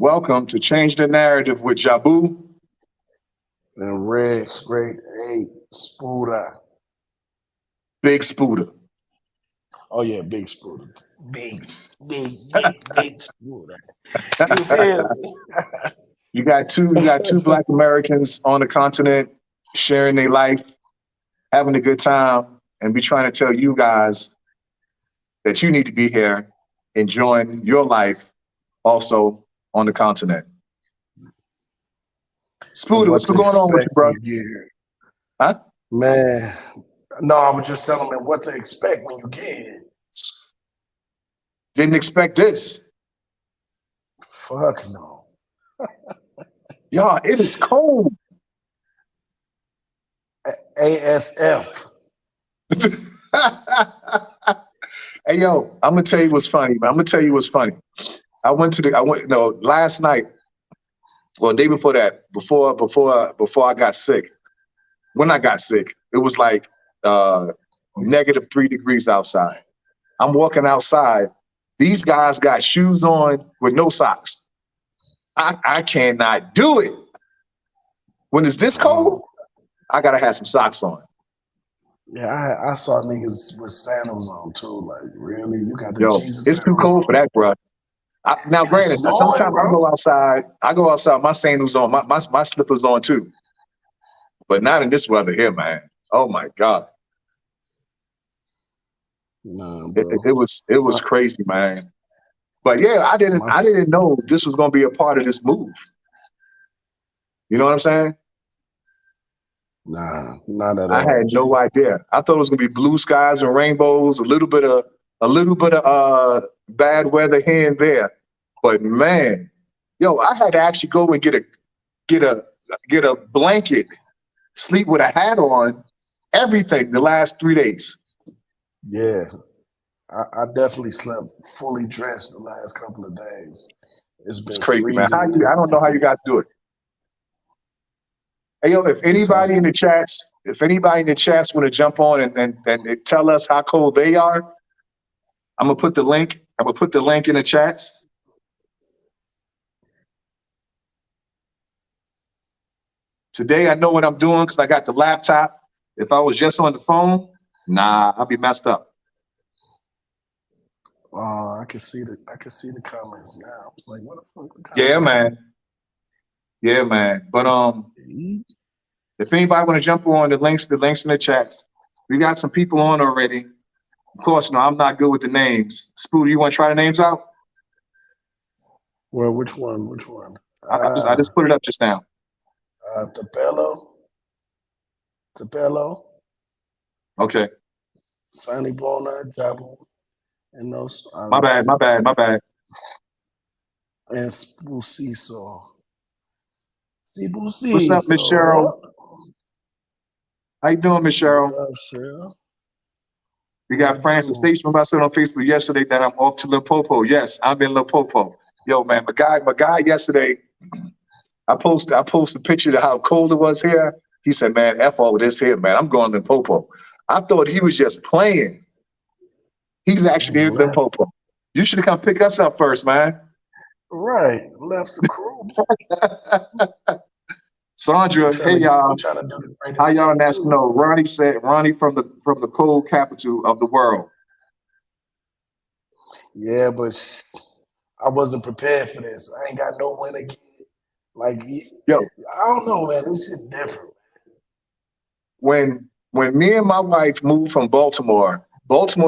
Welcome to Change the Narrative with Jabu. And Red's Great 8 Spooder. Big Spooder. Oh yeah, Big Spooder. Big Spooder. You feel me? You got two Black Americans on the continent sharing their life, having a good time, and we trying to tell you guys that you need to be here enjoying your life also on the continent. Spooder, what's going on with you, bro? Huh? Man, no, I was just telling them what to expect when you get here. Didn't expect this. Fuck no. Y'all, it is cold. ASF. Hey yo, I'm gonna tell you what's funny. I went last night. Well, the day before that, before I got sick. When I got sick, it was like -3 degrees outside. I'm walking outside. These guys got shoes on with no socks. I cannot do it. When it's this cold, I gotta have some socks on. Yeah, I saw niggas with sandals on too. Like, really? You got the Yo, Jesus it's too cold for that, bro. Now, granted, sometimes I go outside, my sandals on, my slippers on too. But not in this weather here, man. Oh my God. Nah, bro. It was crazy, man. But yeah, I didn't know this was gonna be a part of this move. You know what I'm saying? Nah, not at all. I had no idea. I thought it was gonna be blue skies and rainbows, a little bit of bad weather here and there. But man, yo, I had to actually go and get a blanket, sleep with a hat on, everything the last 3 days. Yeah. I definitely slept fully dressed the last couple of days. It's crazy, man. freezing. I don't know how you guys do it. Hey yo, if anybody in the chats want to jump on and tell us how cold they are, I'm gonna put the link in the chats. Today I know what I'm doing because I got the laptop. If I was just on the phone, nah, I'll be messed up. I can see the comments now. It's like, what the fuck? Yeah, man. Yeah, man. But if anybody want to jump on the links in the chats, we got some people on already. Of course, no, I'm not good with the names. Spooder, you want to try the names out? Well, which one? I just put it up just now. Tapello. Okay. Sonny Bona, Jabu, and those. My bad. And Spusiso. What's up, Miss Cheryl? How you doing, Miss Cheryl? We got Francis Station. I said on Facebook yesterday that I'm off to Limpopo. Yes, I'm in Limpopo. Yo, man, my guy yesterday, I posted a picture of how cold it was here. He said, man, F all of this here, man. I'm going to Limpopo. I thought he was just playing. He's actually in Limpopo. You should have come pick us up first, man. Right. Left the crew. Sandra, hey y'all. How y'all know? Ronnie said from the cold capital of the world. Yeah, but I wasn't prepared for this. I ain't got no winter kid. Like, yo, I don't know, man. This shit different. When me and my wife moved from Baltimore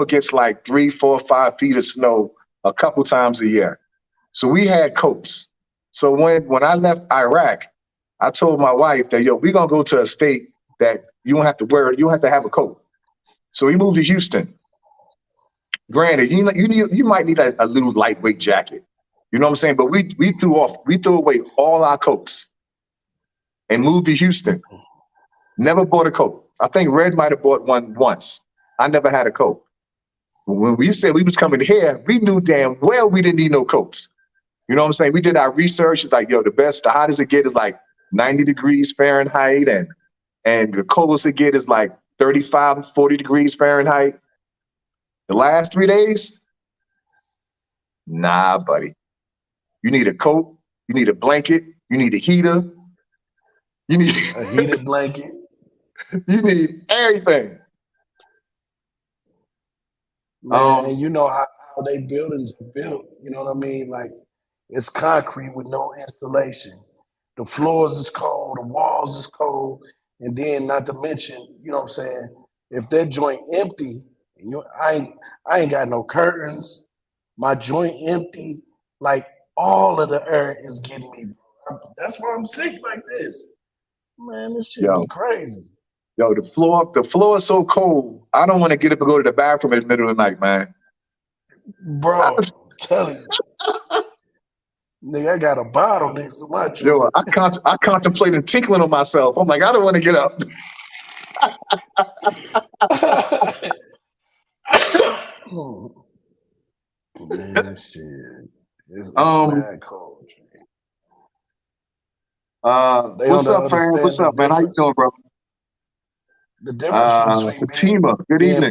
gets like 3, 4, 5 feet of snow a couple times a year. So we had coats. So when I left Iraq, I told my wife that, yo, we're gonna go to a state that you don't have to have a coat. So we moved to Houston. Granted, you might need a little lightweight jacket. You know what I'm saying? But we threw away all our coats and moved to Houston. Never bought a coat. I think Red might have bought one once. I never had a coat. When we said we was coming here, we knew damn well we didn't need no coats. You know what I'm saying? We did our research. It's like, yo, the hottest it get is like 90 degrees Fahrenheit, and the coldest it get is like 35, 40 degrees Fahrenheit. The last 3 days, nah, buddy. You need a coat You need a blanket. You need a heater. You need A heated blanket. you need everything. Man, and you know how they buildings are built. You know what I mean? Like it's concrete with no insulation. The floors is cold, the walls is cold, and then not to mention, you know what I'm saying? If that joint empty, I ain't got no curtains, my joint empty, like all of the air is getting me. That's why I'm sick like this. Man, this shit be Yo, crazy. yo, the floor is so cold. I don't want to get up and go to the bathroom in the middle of the night, man. I, Bro, I'm telling you. Nigga, I got a bottle next to my yo, joint. I contemplated tinkling on myself. I'm like, I don't want to get up. Man, shit. It's Um, mad cold. They what's don't up, fam? understand What's up, man? How you doing, bro? the difference between Fatima, good being evening.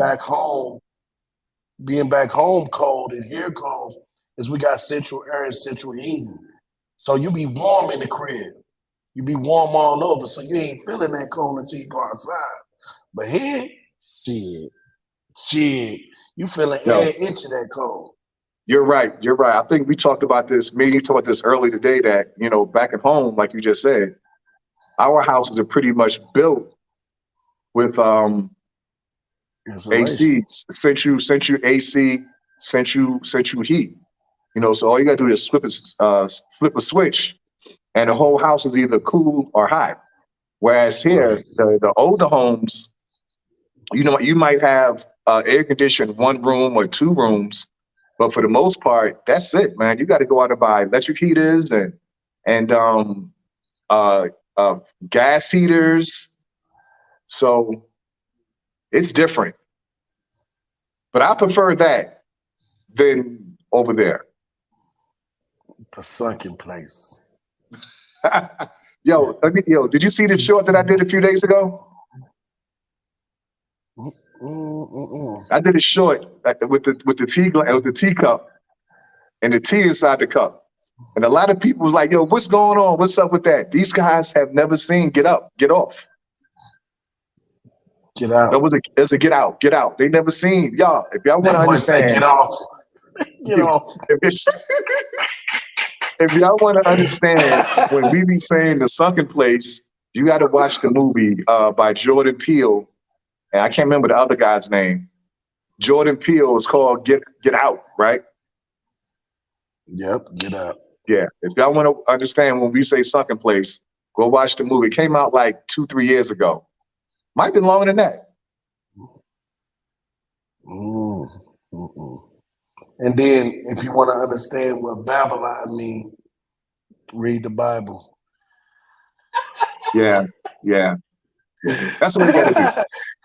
being back home cold and here cold is we got central air and central heating. So you be warm in the crib. You be warm all over, so you ain't feeling that cold until you go outside. But here, shit, shit, you feeling Yo, every inch of that cold. you're right. You're right. I think we talked about this. Me and you talked about this earlier today. That back at home, like you just said, our houses are pretty much built with AC, Insulation. central AC, central heat. So all you gotta do is flip a switch, and the whole house is either cool or hot. Whereas Right. here, the older homes, you might have air conditioned one room or two rooms, but for the most part, that's it, man. You got to go out and buy electric heaters and uh, uh, gas heaters. So it's different, but I prefer that than over there. The sunken place. Yo, did you see the short that I did a few days ago? Mm-mm-mm. I did a short with the teacup and the tea inside the cup. And a lot of people was like, yo, what's going on? What's up with that? These guys have never seen Get Up, Get Off. Get That out. was a Get Out, Get Out. They never seen. Y'all, if y'all want That to boy said, understand, get off. Get if, off. it's, if y'all want to understand, when we be saying the sunken place, you got to watch the movie by Jordan Peele. And I can't remember the other guy's name. Jordan Peele is called Get Out, right? Yep, get out. Yeah. If y'all want to understand when we say sunken place, go watch the movie. It came out like 2, 3 years ago. Might be longer than that. Mm, mm-mm. And then if you want to understand what Babylon mean, read the Bible. Yeah, yeah, yeah. That's what we got to do.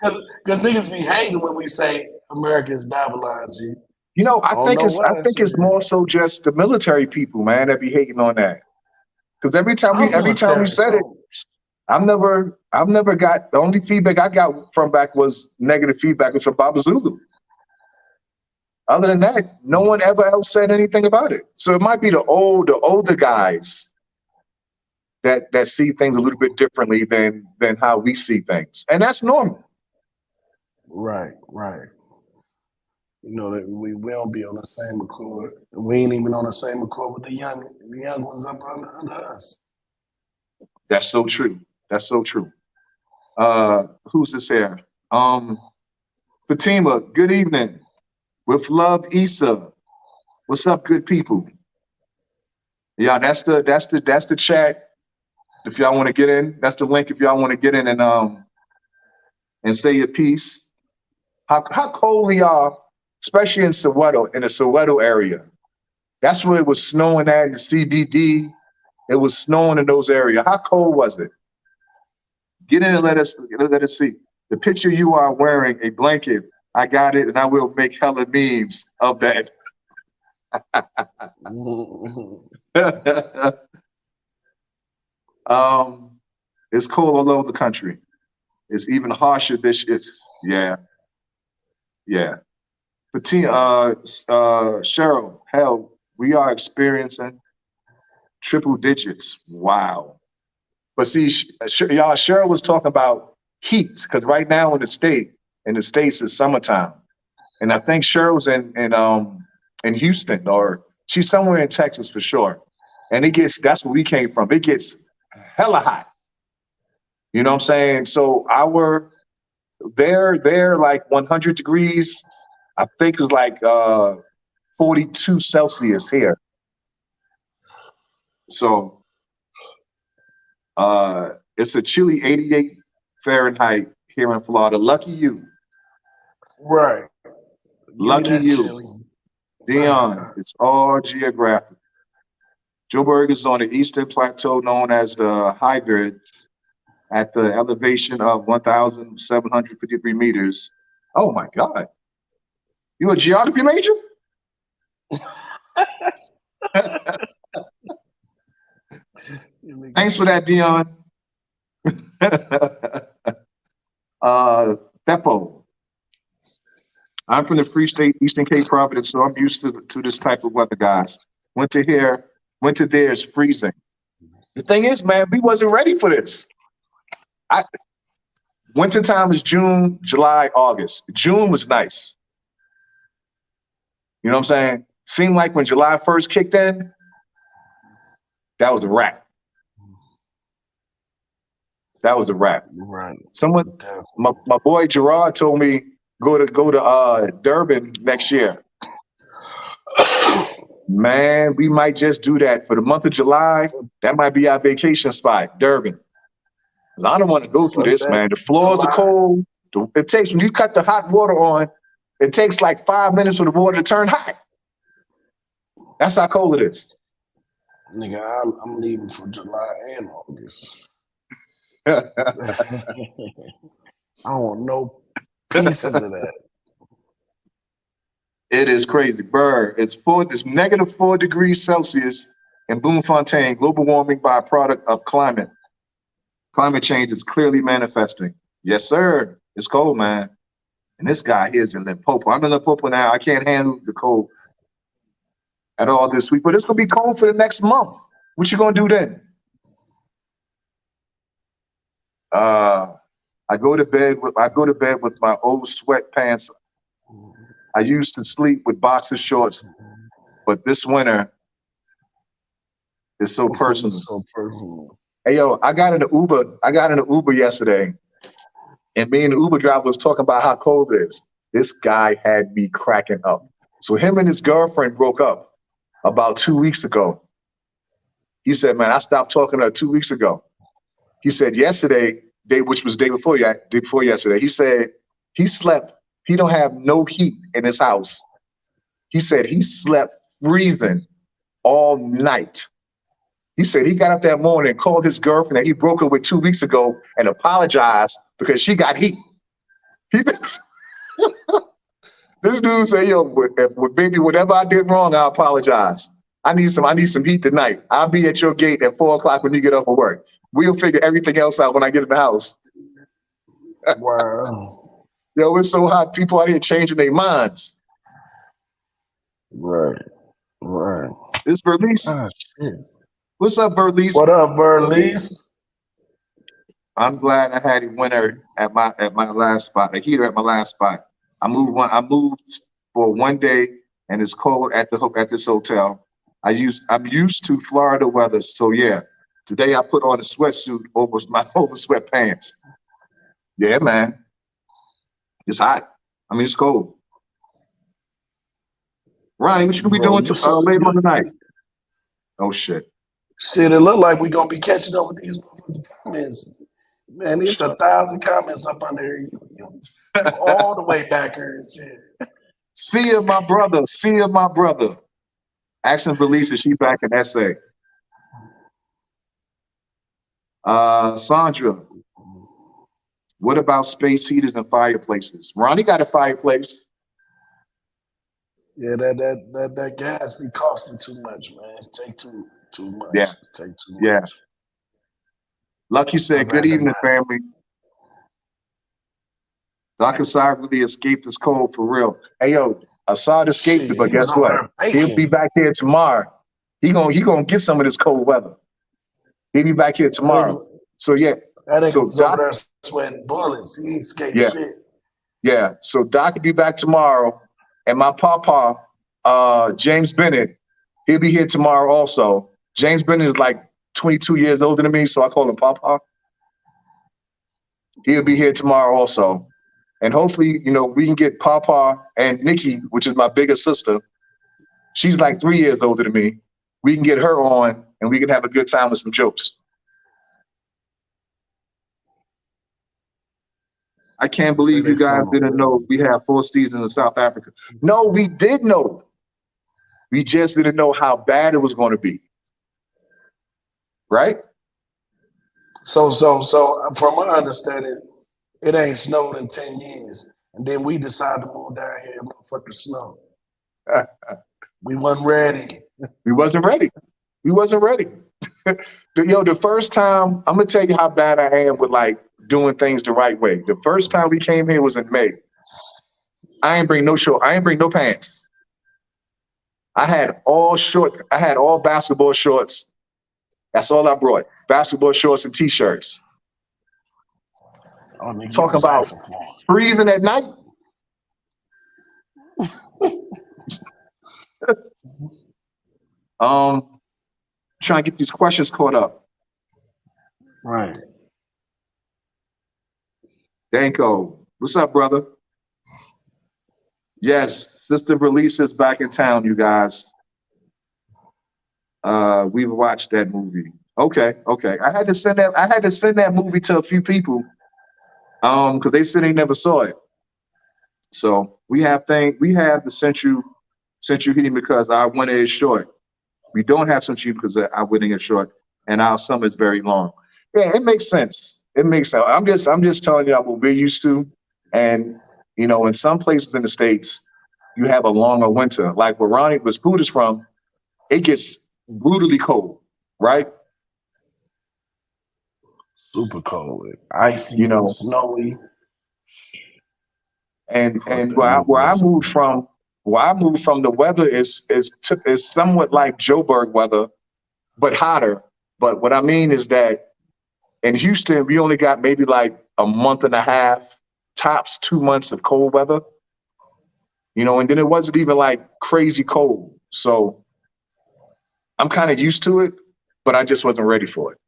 Because niggas be hating when we say America is Babylon, G. I I don't think know I why. think it's Shit. more so just the military people, man, that be hating on that. Because I'm every time we military, said it, so I've never got the only feedback I got from back was negative feedback was from Baba Zulu. Other than that, no one ever else said anything about it. So it might be the older guys that see things a little bit differently than how we see things, and that's normal. right, right. You know that we don't be on the same accord. We ain't even on the same accord with the young ones up under us. That's so true. That's so true. Who's this here? Fatima, good evening. With love, Issa. What's up, good people? Yeah, that's the chat. If y'all want to get in, that's the link. If y'all want to get in and say your piece. How cold we are, especially in Soweto, in the Soweto area. That's where it was snowing at in the CBD. It was snowing in those areas. How cold was it? Get in and let us see. The picture you are wearing a blanket. I got it, and I will make hella memes of that. um, it's cold all over the country. It's even harsher this is. Yeah, yeah. But Cheryl, hell, we are experiencing Triple digits. Wow. But see, y'all, Cheryl was talking about heat because right now in the states, it's summertime, and I think Cheryl's in Houston or she's somewhere in Texas for sure, and that's where we came from. It gets hella hot. You know what I'm saying? So they're like 100 degrees. I think it's like 42 Celsius here. So it's a chilly 88 Fahrenheit here in Florida. Lucky you. Right. Give me Lucky that you. chili. Dion, it's all geographic. Joburg is on the eastern plateau known as the high grid at the elevation of 1,753 meters. Oh my God. You a geography major? Thanks for that, Dion. Theppo. I'm from the Free State, Eastern Cape Providence, so I'm used to this type of weather, guys. Winter there is freezing. The thing is, man, we wasn't ready for this. Wintertime is June, July, August. June was nice. You know what I'm saying? Seemed like when July 1st kicked in, that was a wrap. That was a wrap. Right. Someone, my boy Gerard told me go to Durban next year. Man, we might just do that for the month of July. That might be our vacation spot, Durban. I don't want to go through this, man. The floors are cold. It takes, when you cut the hot water on, it takes like 5 minutes for the water to turn hot. That's how cold it is. Nigga, I'm leaving for July and August. I don't want no pieces of that. It is crazy. Burr, it's negative 4 degrees Celsius in Bloemfontein. Global warming by a product of climate. Climate change is clearly manifesting. Yes, sir. It's cold, man. And this guy here is in Limpopo. I'm in Limpopo now. I can't handle the cold at all this week, but it's gonna be cold for the next month. What you gonna do then? I go to bed with my old sweatpants. I used to sleep with boxer shorts, but this winter is so personal. So personal. Hey yo, I got in an Uber yesterday, and me and the Uber driver was talking about how cold it is. This guy had me cracking up. So him and his girlfriend broke up about 2 weeks ago. He said, man, I stopped talking to her 2 weeks ago. He said yesterday, which was day before yesterday, he said he slept, he don't have no heat in his house. He said he slept freezing all night. He said he got up that morning and called his girlfriend that he broke up with 2 weeks ago and apologized because she got heat. This dude said, yo, baby, whatever I did wrong, I apologize. I need some heat tonight. I'll be at your gate at 4 o'clock when you get off of work. We'll figure everything else out when I get in the house. Wow. Yo, it's so hot. People out here changing their minds. Right. It's Verlice. Ah, shit. What's up, Verlice? What up, Verlice? I'm glad I had a winner at my last spot, a heater at my last spot. I moved for 1 day, and it's cold at this hotel. I'm used to Florida weather, so yeah. Today I put on a sweatsuit over sweatpants. Yeah, man. It's hot. I mean, it's cold. Ryan, what you gonna be doing later on tonight? Oh shit. Shit, it look like we gonna be catching up with these comments. Man, there's 1,000 comments up under here. All the way back here and shit. See you, my brother. Accent Verlice, she back in SA. Sandra, what about space heaters and fireplaces? Ronnie got a fireplace. Yeah, that gas be costing too much, man. Take too much. Yeah. Take too much. Yeah. Lucky said, good evening, family. Doc Assad really escaped this cold for real. Hey, yo, Assad escaped it, but guess what? He'll be back here tomorrow. He gonna get some of this cold weather. He'll be back here tomorrow. So yeah. That nigga So was over Doc, there sweating bullets. He ain't escaped yeah, shit. yeah. So Doc will be back tomorrow. And my papa, James Bennett, he'll be here tomorrow also. James Bennett is like 22 years older than me, so I call him Papa. He'll be here tomorrow also. And hopefully, we can get Papa and Nikki, which is my bigger sister. She's like 3 years older than me. We can get her on and we can have a good time with some jokes. I can't Say believe they you guys solo. didn't know we have 4 seasons in South Africa. No, we did know. We just didn't know how bad it was going to be. Right? So from my understanding, it ain't snowed in 10 years. And then we decided to move down here, motherfucking snow. We wasn't ready. We wasn't ready. We wasn't ready. The first time, I'm gonna tell you how bad I am with like doing things the right way. The first time we came here was in May. I ain't bring no short. I ain't bring no pants. I had all basketball shorts. That's all I brought. Basketball shorts and t-shirts. Oh, nigga, you Talking was about asking for it. freezing at night. Trying to get these questions caught up. Right. Danko, what's up, brother? Yes, Sister Release is back in town, you guys. We've watched that movie. Okay. I had to send that movie to a few people, because they said they never saw it. So we have the Central Heating because our winter is short. We don't have Central Heating because our winter is short and our summer is very long. Yeah, it makes sense. It makes sense. I'm just telling you what we're used to. And in some places in the States, you have a longer winter. Like where Scoot is from, it gets brutally cold, right? Super cold. Icy, You know, snowy. and Fuck that where I Midwest. moved from, the weather is somewhat like Joburg weather, but hotter. But what I mean is that in Houston, we only got maybe like a month and a half, tops 2 months of cold weather. And then it wasn't even like crazy cold. So I'm kind of used to it, but I just wasn't ready for it.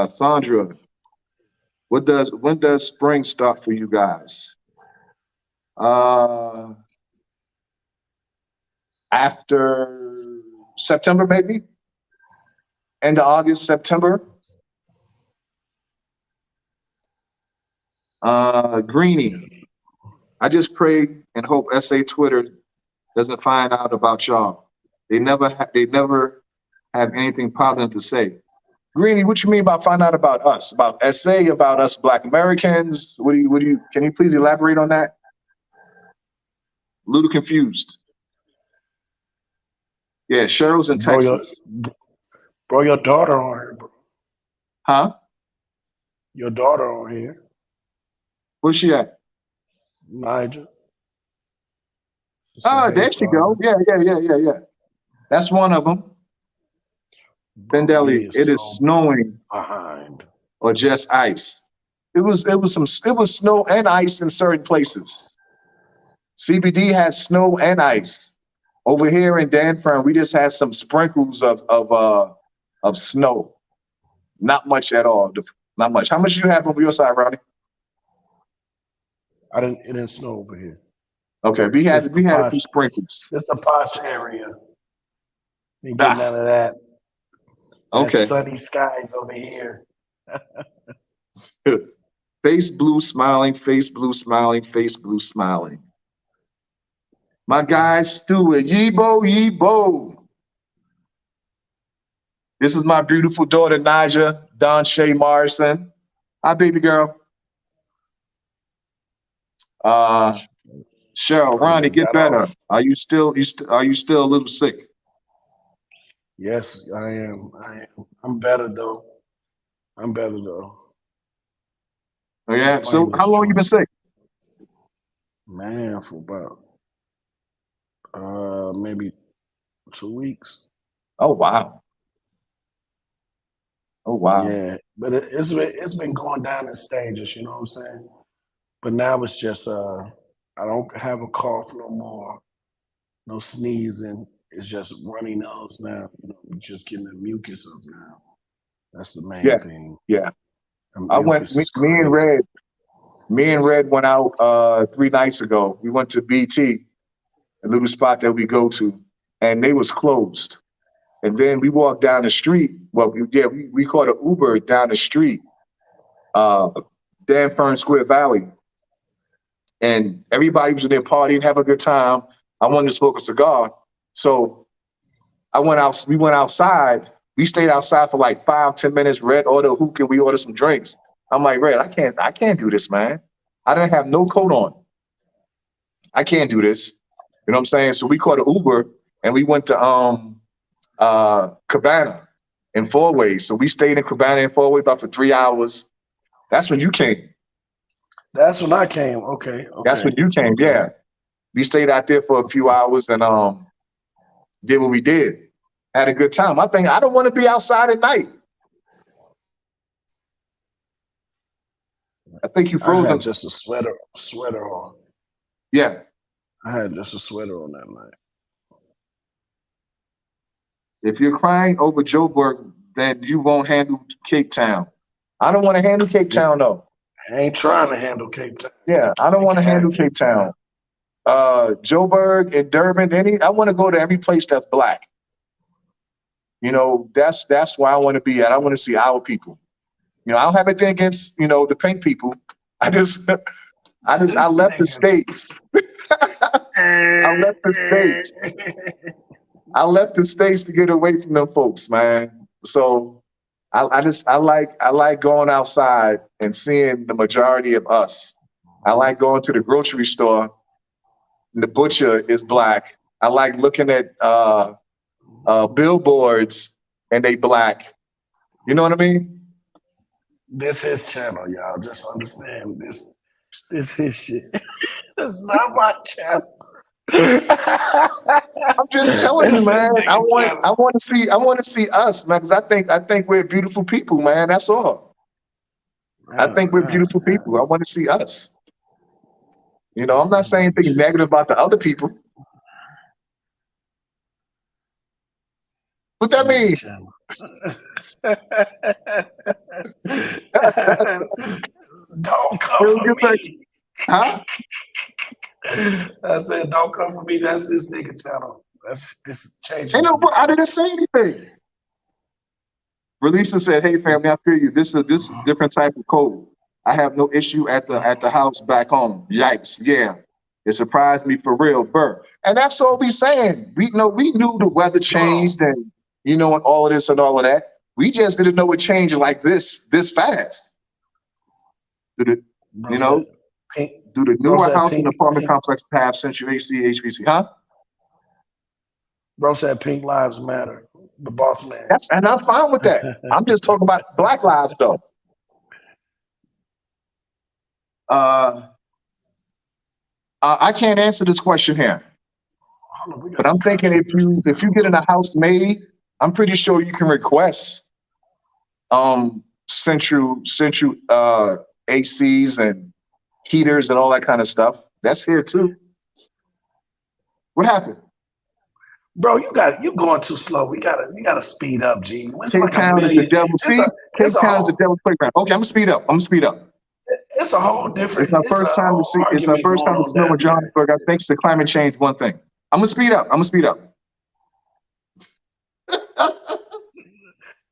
Sandra, when does spring start for you guys? After September, maybe end of August, September. Greenie, I just pray and hope SA Twitter doesn't find out about y'all. They never have anything positive to say. Greenie, what you mean by find out about us? About SA, about us Black Americans? Can you please elaborate on that? A little confused. Yeah, Cheryl's in Texas. Bro, your daughter on here, bro. Huh? Your daughter on here. Where's she at? Nigel. Oh, there she go. Yeah. That's one of them. Bendelli, it is snowing behind. Or just ice. It was snow and ice in certain places. CBD has snow and ice. Over here in Danfern, we just had some sprinkles of snow. Not much at all. Not much. How much do you have over your side, Rodney? It didn't snow over here. Okay, we had a few sprinkles. It's a posh area. You get none of that. Okay. Sunny skies over here. Face blue smiling, face blue smiling, face blue smiling. My guy Stuart, Yebo. This is my beautiful daughter, Naja Don Shay Morrison. Hi, baby girl. Cheryl, Ronnie, get better. Are you still a little sick? Yes, I am. I'm better though. Oh yeah. So how long you been sick? Man, for about Maybe 2 weeks. Oh wow. Oh wow. Yeah, but it's been going down in stages. You know what I'm saying? But now it's just I don't have a cough no more, no sneezing. It's just runny nose now. Just getting the mucus up now. That's the main Yeah. thing. Yeah. The I went. mucus is Me and crazy. Red. Me and Red went out 3 nights ago. We went to BT, a little spot that we go to, and they was closed. And then we walked down the street. Well, we caught an Uber down the street, uh, Dan Fern Square Valley, and everybody was in there partying, having a good time. I wanted to smoke a cigar, so I went out. We went outside. We stayed outside for like 5, 10 minutes. Red order, who can we order some drinks? I'm like, Red, I can't do this, man. I didn't have no coat on. I can't do this. You know what I'm saying? So we caught an Uber and we went to Cabana in Four Ways. So we stayed in Cabana in Four Ways about for 3 hours. That's when you came. That's when I came. Okay, That's when okay, you came. okay. Yeah. We stayed out there for a few hours and did what we did. Had a good time. I think I don't want to be outside at night. I think you I frozen. had just a sweater on. Yeah. I had just a sweater on that night. If you're crying over Joburg, then you won't handle Cape Town. I don't want to handle Cape Yeah, Town though. I ain't trying to handle Cape Town. Yeah, I don't They want can to have handle Cape Cape Town. Town. Joburg and Durban, I want to go to every place that's black. That's where I want to be at. I want to see our people. I don't have anything against, the pink people. I just I This left the nigga's. States. I left the States. I left the States to get away from them folks, man. So I like going outside and seeing the majority of us. I like going to the grocery store and the butcher is black. I like looking at billboards and they black. You know what I mean? This his channel, y'all. Just understand this. This his shit. It's not my channel. I'm just telling you, This man. his I nigga want channel. I want to see us, man, because I think we're beautiful people, man. That's all. I Yeah, think we're yeah, beautiful yeah. people. I want to see us. I'm It's not this saying nigga anything shit. negative about the other people. What It's that nigga mean? channel. Don't come Well, for get back me. huh? I said, don't come for me. That's this nigga channel. That's this changing Ain't the no, I narrative. didn't say anything. Releasa said, "Hey family, I feel you. This is a different type of code. I have no issue at the house back home. Yikes, yeah. It surprised me for real, Burr. And that's all we saying. We knew the weather Bro, changed and and all of this and all of that. We just didn't know it changed like this fast. Do the bro you said know pink. do the Bro newer said house and pink. apartment Pink. complexes have central AC, HVC? Huh? Bro said pink lives matter. The boss man. And I'm fine with that. I'm just talking about Black lives though. Uh, I can't answer this question here. Hold on, we got But some I'm thinking controversy if now. you get in a house made, I'm pretty sure you can request central ACs and heaters and all that kind of stuff. That's here too. What happened? Bro, you going too slow. We gotta speed up, G. It's Cape like a Town is the million. devil. It's a See, it's Cape a Town is the whole devil's playground. Okay, I'm gonna speed up. I'm gonna speed up. it's a whole different. It's It's our a first time to whole see. It's our argument first going time to on smell down in there. Johannesburg. I think it's the climate change. One thing. I'm gonna speed up. I'm gonna speed up.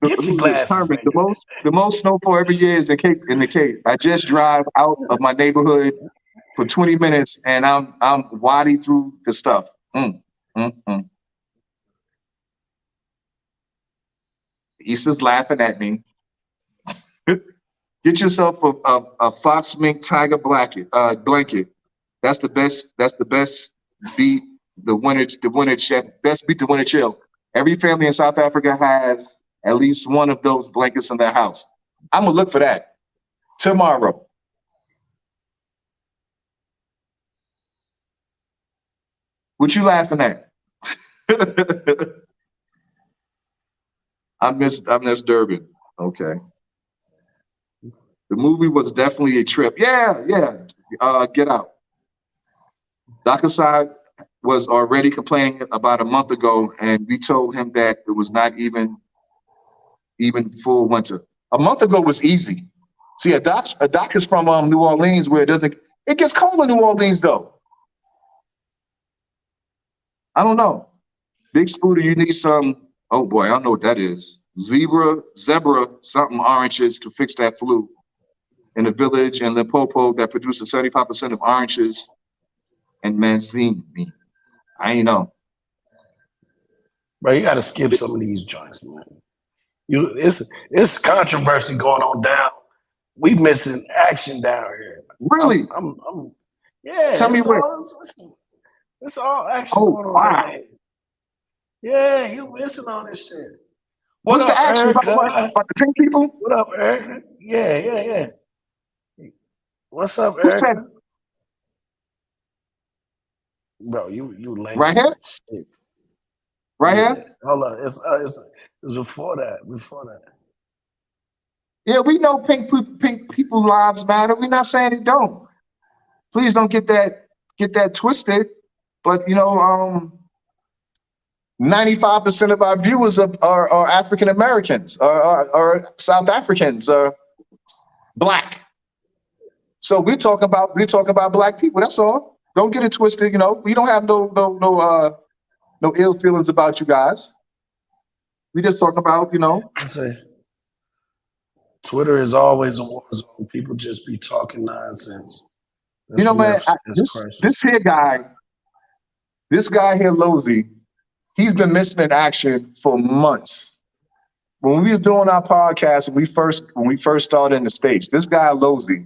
Get your Who's this? glasses, Herman. The nigga. most snowfall every year is in the Cape. I just drive out of my neighborhood for 20 minutes and I'm wading through the stuff. Mm. Issa's laughing at me. Get yourself a fox mink tiger blanket. That's the best beat the winter best beat the winter chill. Every family in South Africa has at least one of those blankets in their house. I'm gonna look for that tomorrow. What you laughing at? I miss Durban. Okay. The movie was definitely a trip. Yeah, yeah. Get Out. Dr. Side was already complaining about a month ago, and we told him that it was not even full winter. A month ago was easy. See, a doc is from New Orleans, where it gets cold in New Orleans though. I don't know. Big Spooter, you need some. Oh boy, I don't know what that is. Zebra, something oranges to fix that flu. In a village in Limpopo that produces 75% of oranges and manzini. I ain't know. Bro, you gotta skip some of these joints, man. It's controversy going on down. We missing action down here. Really? Yeah, Tell me where. it's all action Oh going on wow. down here. Yeah, you missing all this shit. What What's the up, action about what? Erica? About the pink people? What up, Erica? Yeah. What's up, Who said Erica? Bro, you right lazy here? as shit. Right Yeah. here? Hold on. It's before that. Before that. Yeah, we know pink people lives matter. We're not saying it don't. Please don't get that twisted. But 95% of our viewers are African Americans, are South Africans, are black. So we're talking about black people. That's all. Don't get it twisted. We don't have no ill feelings about you guys. We just talk about I say Twitter is always a war zone. People just be talking nonsense. That's man. left as This crisis. this here guy, this guy here, Lozy, he's been missing in action for months. When we was doing our podcast, when we first started in the States, this guy Lozy,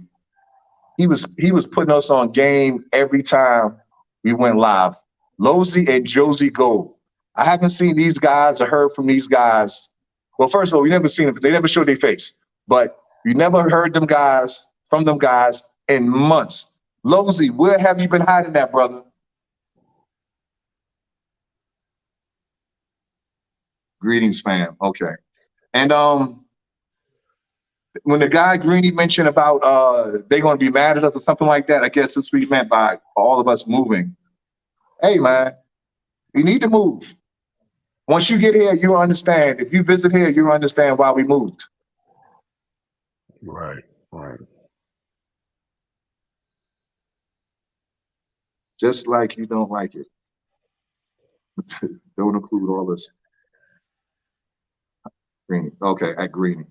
he was putting us on game every time we went live. Lozy and Josie Gold. I haven't seen these guys or heard from these guys. Well, first of all, we never seen them. They never showed their face, but we never heard from them guys in months. Lozy, where have you been hiding that, brother? Greetings, fam. Okay. And when the guy Greeny mentioned about they gonna be mad at us or something like that, I guess that's what he meant by all of us moving. Hey man, we need to move. Once you get here, you'll understand. If you visit here, you'll understand why we moved. Right. Just like you don't like it. Don't include all this. Greeny. Okay, at Greeny.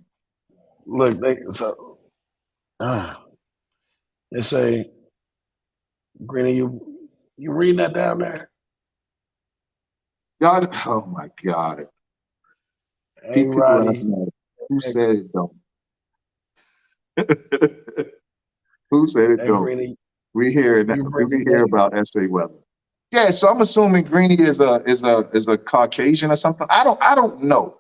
Look, they say, Greeny, you reading that down there? God, oh my God. Hey, People Roddy. ask me, who said it don't? Who said it Hey, don't? Greeny, We hear you we bringing hear back. about SA weather. Yeah, so I'm assuming Greeny is a Caucasian or something. I don't know.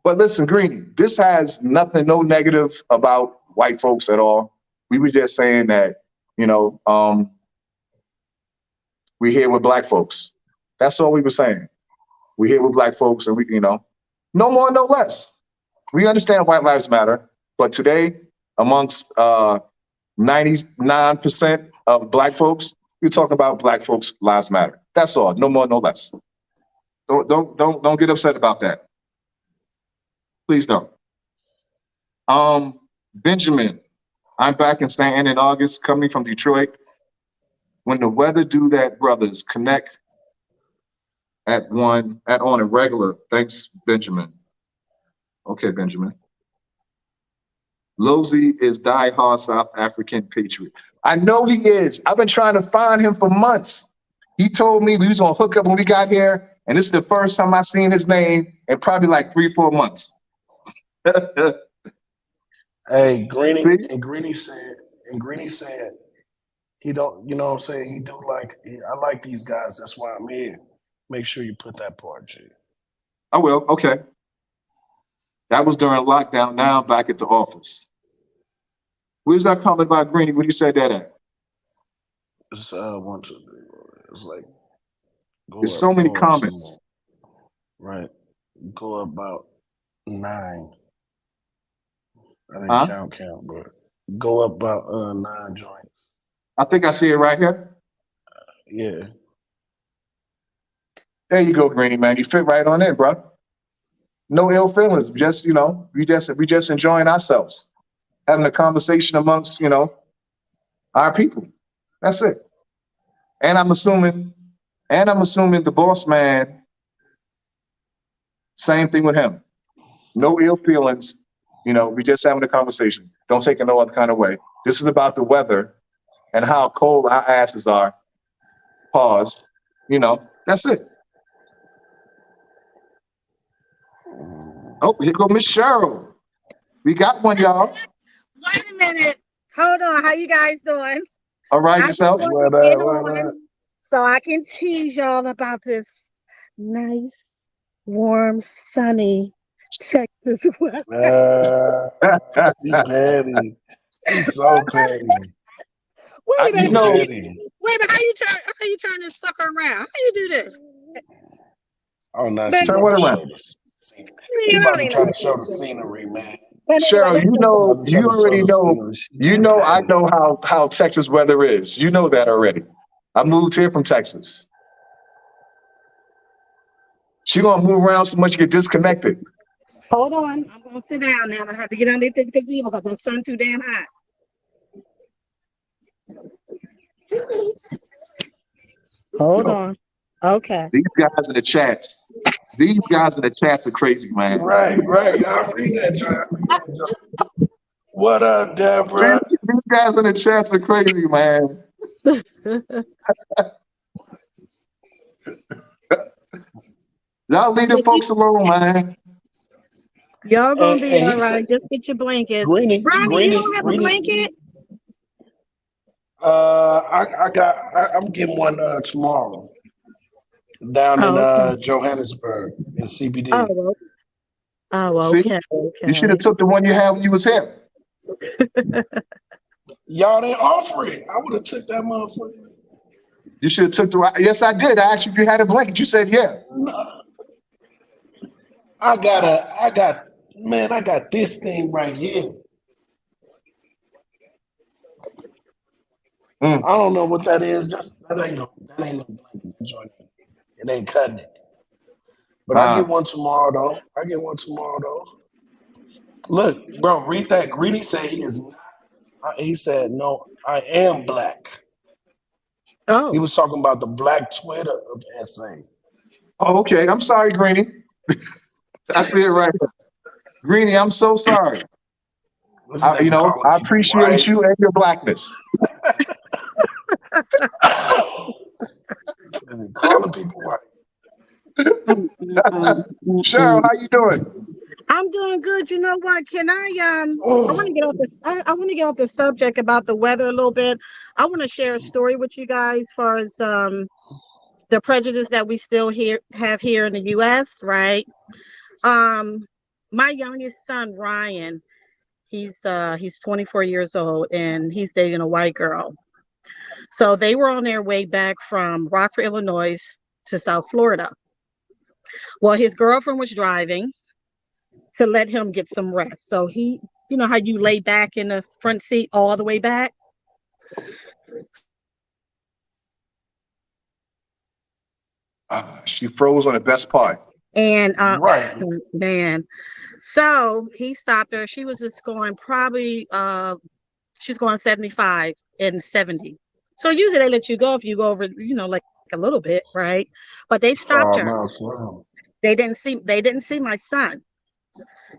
But listen, Greeny, this has nothing, no negative about white folks at all. We were just saying that, you know, um, we here with black folks. That's all we were saying. We here with black folks, and no more, no less. We understand white lives matter, but today, amongst 99% of black folks, we're talking about black folks' lives matter. That's all. No more, no less. Don't get upset about that. Please don't. Benjamin, I'm back in St. Anne in August, coming from Detroit. When the weather do that, brothers, connect on a regular. Thanks, Benjamin. Okay, Benjamin. Lozy is die-hard South African patriot. I know he is. I've been trying to find him for months. He told me we was gonna hook up when we got here, and this is the first time I seen his name in probably like 3-4 months. Hey, Greeny, See? and Greeny said he don't, you know what I'm saying? He do like, I like these guys. That's why I'm here. Make sure you put that part, G. I will. Okay. That was during lockdown. Now I'm back at the office. Where's that comment by Greeny? Where you said that at? It's 1, 2, 3, 4. It's like Go There's so up, many go up some comments. more. Right. Go up about 9. I didn't Huh? count, but go up about 9 joints. I think I see it right here. Yeah. There you go, Greeny man. You fit right on in, bro. No ill feelings. Just, we just enjoying ourselves, having a conversation amongst, our people. That's it. And I'm assuming, the boss man, same thing with him. No ill feelings. We just having a conversation. Don't take it no other kind of way. This is about the weather and how cold our asses are. Pause. That's it. Oh, here go Miss Cheryl. We got one, y'all. Wait a minute. Hold on. How you guys doing? All right, I just yourself. want What to get up? What up? on so I can tease y'all about this nice, warm, sunny Texas weather. Uh, she petty. She's so petty. Wait a She You minute. know, petty. Wait a minute. How you turn this sucker around? How you do this? Oh, now But she turn about what to around. show the scene. She you about don't to even try know to what show the this is. scenery, man. But anyway, Cheryl, that's okay. About to try you to show already the know. scenery. She I petty. know how Texas weather is. You know that already. I moved here from Texas. She gonna move around so much you get disconnected. Hold on. I'm going to sit down now. I have to get underneath this gazebo because the sun's too damn hot. Hold Yo, on. Okay. these guys in the chats. These guys in the chats are crazy, man. Right, right. I read that joint. What up, Deborah? These guys in the chats are crazy, man. Y'all leave the But folks alone, man. y'all gonna be And all he said, right. Just get your blankets. Greeny, Ronnie, you Greeny, don't have a Greeny. blanket? I'm getting one tomorrow down in Oh, okay. Johannesburg in CBD. Oh, See, okay. you should have Okay. took the one you had when you was here. Y'all didn't offer it. I would have took that motherfucker. You should have took the. Yes, I did. I asked you if you had a blanket. You said yeah. No, I got this thing right here. Mm. I don't know what that is. Just that ain't no blanket joint. It ain't cutting it. But I get Uh, one tomorrow though. Look, bro, read that. Greedy said he is not. He said no. I am black. He Oh, was talking about the black Twitter of SA. oh, okay. I'm sorry, Greeny. I see it right here. Greeny, I'm so sorry. This nigga calling I people appreciate white. you and your blackness. And calling people white. mm, mm, mm, mm, Cheryl, mm. how you doing? I'm doing good. You know what? Can I want to Oh, get off this. I want to get off the subject about the weather a little bit. I want to share a story with you guys as far as the prejudice that we still have here in the U.S. Right? Um, my youngest son Ryan, he's 24 years old and he's dating a white girl. So they were on their way back from Rockford, Illinois to South Florida. Well, his girlfriend was driving to let him get some rest. So you know how you lay back in the front seat all the way back? She froze on the best part. And right. man, so he stopped her. She was just going probably she's going 75 and 70. So usually they let you go if you go over, like a little bit, right? But they stopped Oh her. no, slow. They didn't see my son.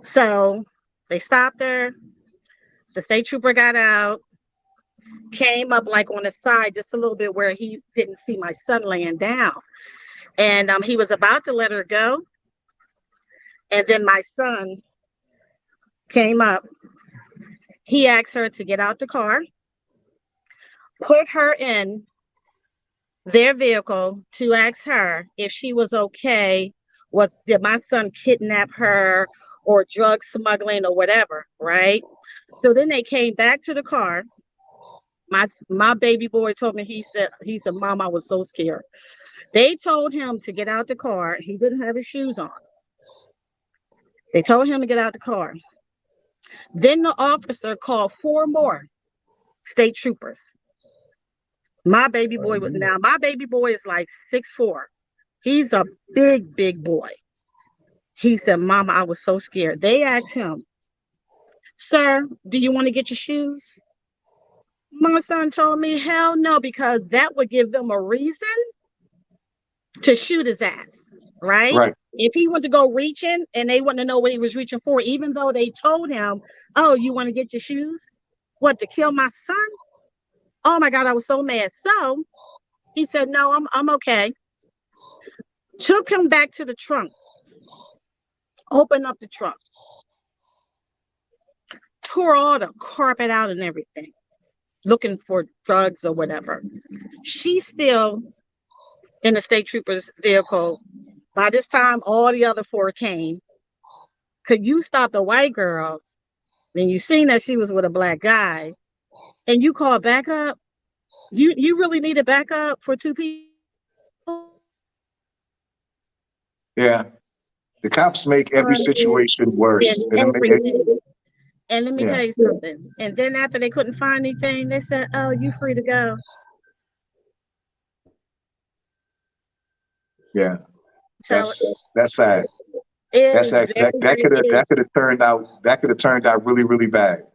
So they stopped her. The state trooper got out, came up like on the side just a little bit where he didn't see my son laying down. And he was about to let her go. And then my son came up. He asked her to get out the car, put her in their vehicle to ask her if she was okay. Did my son kidnap her or drug smuggling or whatever, right? So then they came back to the car. My baby boy told me he said, Mom, I was so scared. They told him to get out the car. He didn't have his shoes on. They told him to get out the car. Then the officer called 4 more state troopers. My baby boy is like 6'4". He's a big, big boy. He said, Mama, I was so scared. They asked him, Sir, do you want to get your shoes? My son told me, hell no, because that would give them a reason to shoot his ass, right? Right. If he went to go reaching and they wouldn't know what he was reaching for, even though they told him, oh, you want to get your shoes? What, to kill my son? Oh my God, I was so mad. So he said, no, I'm okay. Took him back to the trunk, opened up the trunk, tore all the carpet out and everything, looking for drugs or whatever. She's still in the state trooper's vehicle. By this time, all the other 4 came. Could you stop the white girl? And you seen that she was with a black guy, and you call backup? You really need a backup for 2 people? Yeah. The cops make every situation worse. And let me Yeah. tell you something. And then after they couldn't find anything, they said, oh, you free to go. Yeah. So That's sad. That's sad. That could have turned out really, really bad.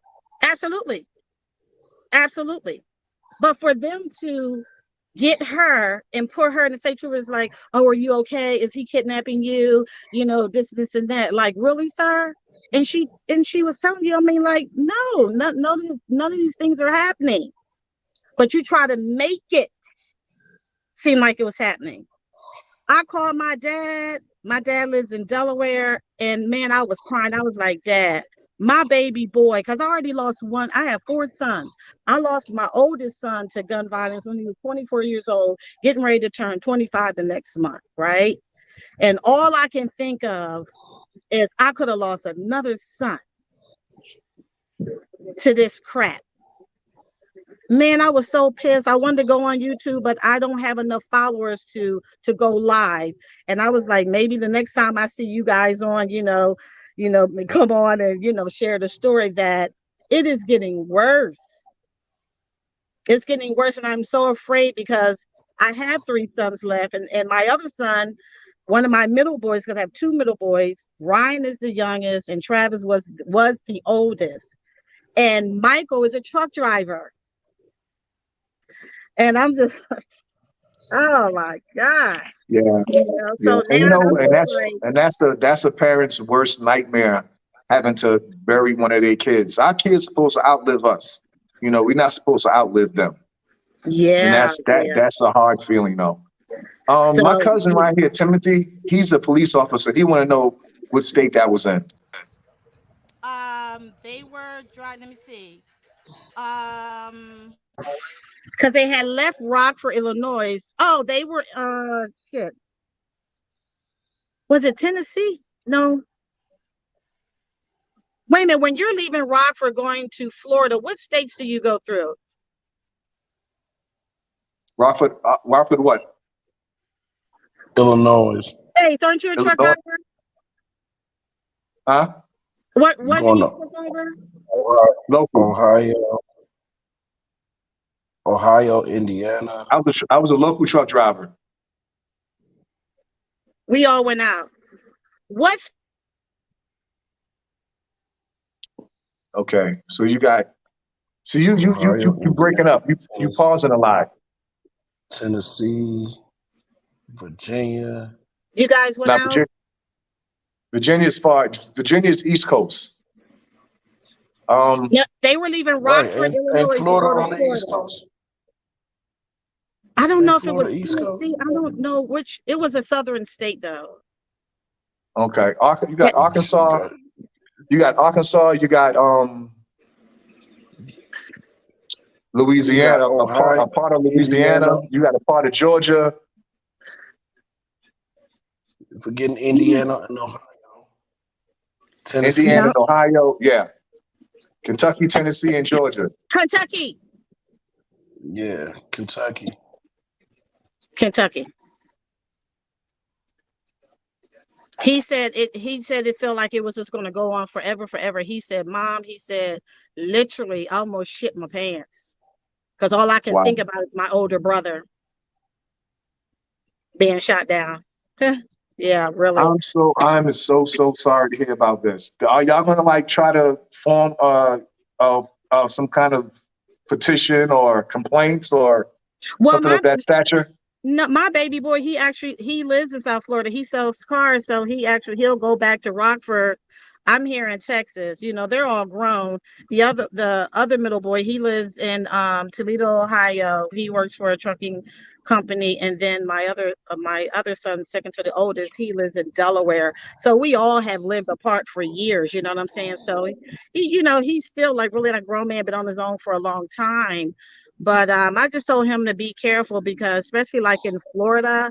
absolutely. Absolutely. But for them to get her and put her in the state trooper is like, oh, are you okay? Is he kidnapping you? You know, this and that. Like, really, sir? And she was telling you, I mean, like, no, none of these things are happening. But you try to make it seem like it was happening. I called my dad. My dad lives in Delaware. And man, I was crying. I was like, Dad, my baby boy, because I already lost one. I have 4 sons. I lost my oldest son to gun violence when he was 24 years old, getting ready to turn 25 the next month, right? And all I can think of is I could have lost another son to this crap. Man, I was so pissed. I wanted to go on YouTube, but I don't have enough followers to go live. And I was like, maybe the next time I see you guys on, come on and share the story that it is getting worse. It's getting worse, and I'm so afraid because I have 3 sons left, and my other son, one of my middle boys, because I have 2 middle boys. Ryan is the youngest, and Travis was the oldest. And Michael is a truck driver. And I'm just, oh my God. Yeah. So And now that's a parent's worst nightmare, having to bury one of their kids. Our kids supposed to outlive us. We're not supposed to outlive them. And that's a hard feeling though. My cousin right here, Timothy, he's a police officer. He want to know what state that was in. They were driving, let me see. Because they had left Rockford, Illinois. Oh, they were shit. Was it Tennessee? No. Wait a minute. When you're leaving Rockford going to Florida, what states do you go through? Rockford what? Illinois. Hey, aren't you a truck driver? Huh? What wasn't you a truck driver? Local. Ohio, Indiana. I was a local truck driver. We all went out. What's Okay, so you breaking up. You pausing a lot. Tennessee, Virginia. You guys went out? Virginia's far. Virginia's East Coast. Yeah, they were leaving Rockford, Illinois. And Florida on the East Coast. I don't know if it was Tennessee. I don't know which. It was a southern state, though. Okay, you got Arkansas. You got Arkansas. You got Louisiana. A part of Louisiana. Indiana. You got a part of Georgia. Forgetting Indiana and Ohio. Tennessee. Indiana and Ohio. Yeah. Kentucky, Tennessee, and Georgia. Kentucky. Yeah, Kentucky. He said it felt like it was just going to go on forever, forever. He said, "Mom," he said, literally almost shit my pants because all I can Wow. think about is my older brother being shot down. Yeah, really. I'm so sorry to hear about this. Are y'all gonna like try to form some kind of petition or complaints or Well, something my of that stature? no, my baby boy, he lives in South Florida. He sells cars, so he'll go back to Rockford. I'm here in Texas. They're all grown. The other middle boy, he lives in Toledo, Ohio. He works for a trucking company, and then my other son, second to the oldest, he lives in Delaware. So we all have lived apart for years. You know what I'm saying? So he's still like really like a grown man, been on his own for a long time. But I just told him to be careful because, especially like in Florida,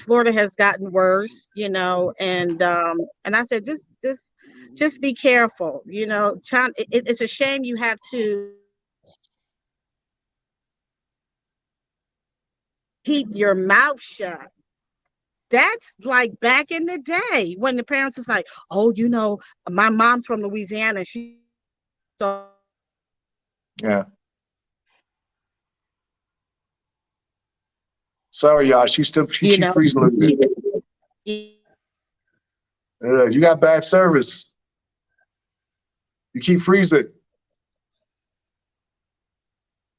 Florida has gotten worse, and I said just be careful, China, it's a shame you have to keep your mouth shut. That's like back in the day when the parents was like, oh, my mom's from Louisiana. She so Yeah. Sorry, y'all. She you keep know freezing a little bit. You got bad service. You keep freezing.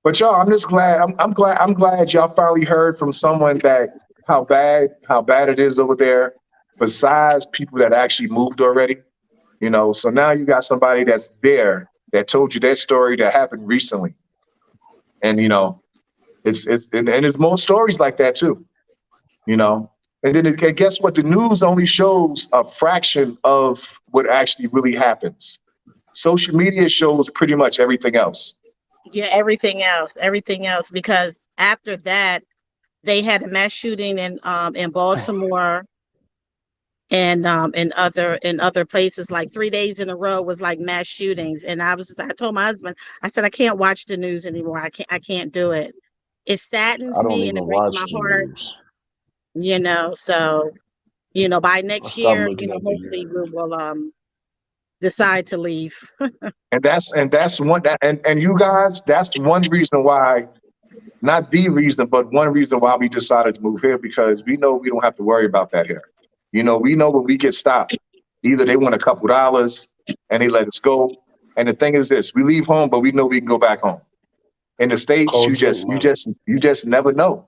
But y'all, I'm just glad. I'm glad y'all finally heard from someone that how bad it is over there. Besides people that actually moved already, So now you got somebody that's there that told you their story that happened recently, and and it's more stories like that too. You know, and then guess what? The news only shows a fraction of what actually really happens. Social media shows pretty much everything else. yeah, everything else, because after that they had a mass shooting in Baltimore and in other places, like 3 days in a row was like mass shootings. And I told my husband, I said, I can't watch the news anymore. I can't do it. It I saddens don't me and even it breaks watch my the heart, news. so by I next stopped year, looking at the hopefully we will decide to leave. And that's one that and you guys, that's one reason why, not the reason, but one reason why we decided to move here because we know we don't have to worry about that here. We know when we get stopped, either they want a couple dollars and they let us go. And the thing is this, we leave home, but we know we can go back home. In the States, cold you drink just you money. just you just never know.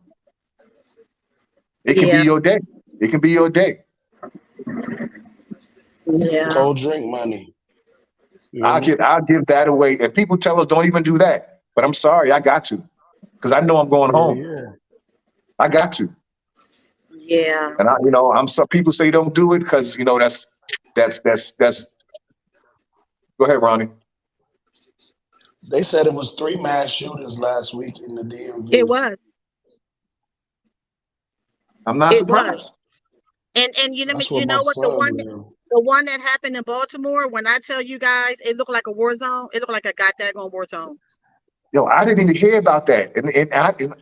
It can be Yeah, your day. It can be your day. yeah, Cold drink money. You hear I'll me? give I'll give that away. And people tell us don't even do that. But I'm sorry, I got to. Because I know I'm going Yeah, home. yeah. I got to. yeah. And I'm some people say don't do it because that's go ahead, Ronnie. They said it was three mass shootings last week in the It DMV. was. I'm not It was. surprised. And That's you what my know what, the son one live. the one that happened in Baltimore, when I tell you guys, it looked like a war zone. It looked like a goddamn war zone. Yo, I didn't even hear about that.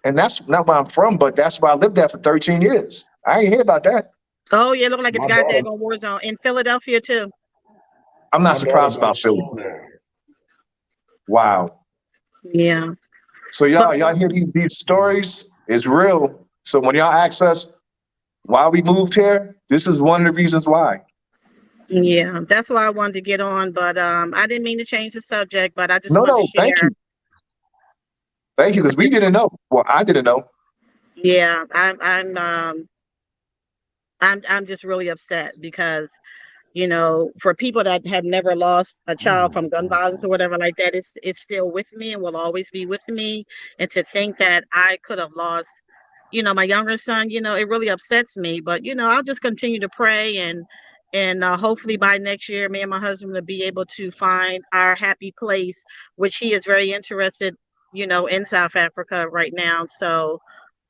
And that's not where I'm from, but that's where I lived there for 13 years. I ain't hear about that. Oh yeah, it looked like a My daughter, goddamn war zone in Philadelphia too. I'm not my daughter surprised go to about Philly. school there. Wow. Yeah. So But y'all hear these stories? It's real. So when y'all ask us why we moved here, this is one of the reasons why. yeah, that's why I wanted to get on. But I didn't mean to change the subject, but I just No, wanted to no, thank share. you. Thank you, because we didn't know. Well, I didn't know. Yeah, I'm just really upset because for people that have never lost a child Mm, from gun mm, violence or mm. whatever like that, it's still with me and will always be with me. And to think that I could have lost, my younger son, it really upsets me. But I'll just continue to pray, and hopefully by next year, me and my husband will be able to find our happy place, which he is very interested, in South Africa right now. So,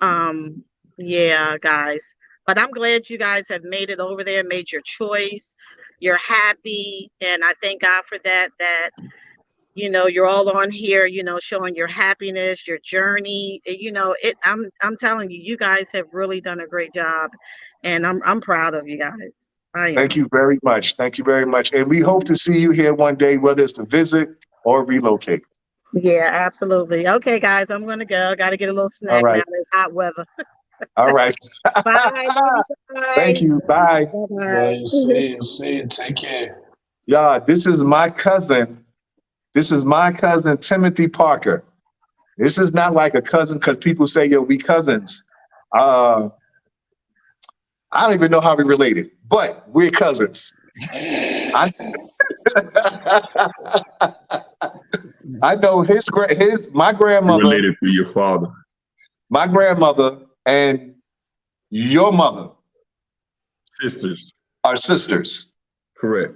um, yeah, guys. But I'm glad you guys have made it over there, made your choice. You're happy, and I thank God for that. That you're all on here, showing your happiness, your journey. I'm telling you, you guys have really done a great job, and I'm proud of you guys. I Thank am. you very much. Thank you very much. And we hope to see you here one day, whether it's to visit or relocate. Yeah, absolutely. Okay, guys, I'm gonna go. Got to get a little All snack now. right. It's hot weather. All right. Bye. Love you Thank guys. you. Bye. Bye Well, bye. see you. Take care. Yeah, this is my cousin. This is my cousin, Timothy Parker. This is not like a cousin because people say, yo, we cousins. Uh, I don't even know how we related, but we're cousins. I, I know my grandmother, Related to your father. and your mother Sisters. are sisters. Correct.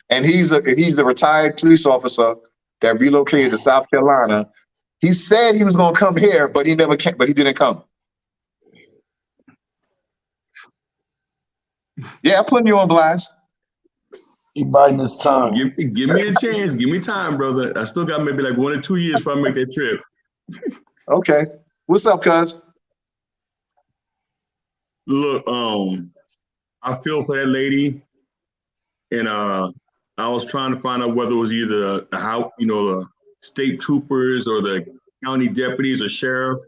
And he's a retired police officer that relocated to South Carolina. He said he was going to come here, but he never came. But he didn't come. Yeah, I'm putting you on blast. He biting his tongue. Give me a chance. Give me time, brother. I still got maybe like 1 or 2 years before I make that trip. Okay, what's up, cuz? Look, I feel for that lady, and I was trying to find out whether it was either the state troopers or the county deputies or sheriff.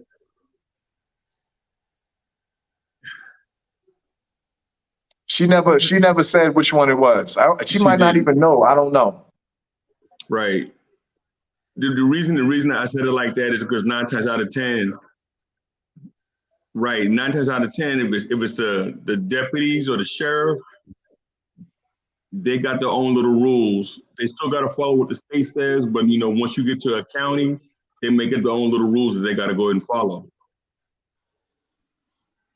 She never said which one it was. She She might not didn't. even know. I don't know. Right. The reason I said it like that is because 9 times out of 10, right, 9 times out of 10, if it's the deputies or the sheriff, they got their own little rules. They still got to follow what the state says, but once you get to a county, they make it their own little rules that they got to go ahead and follow.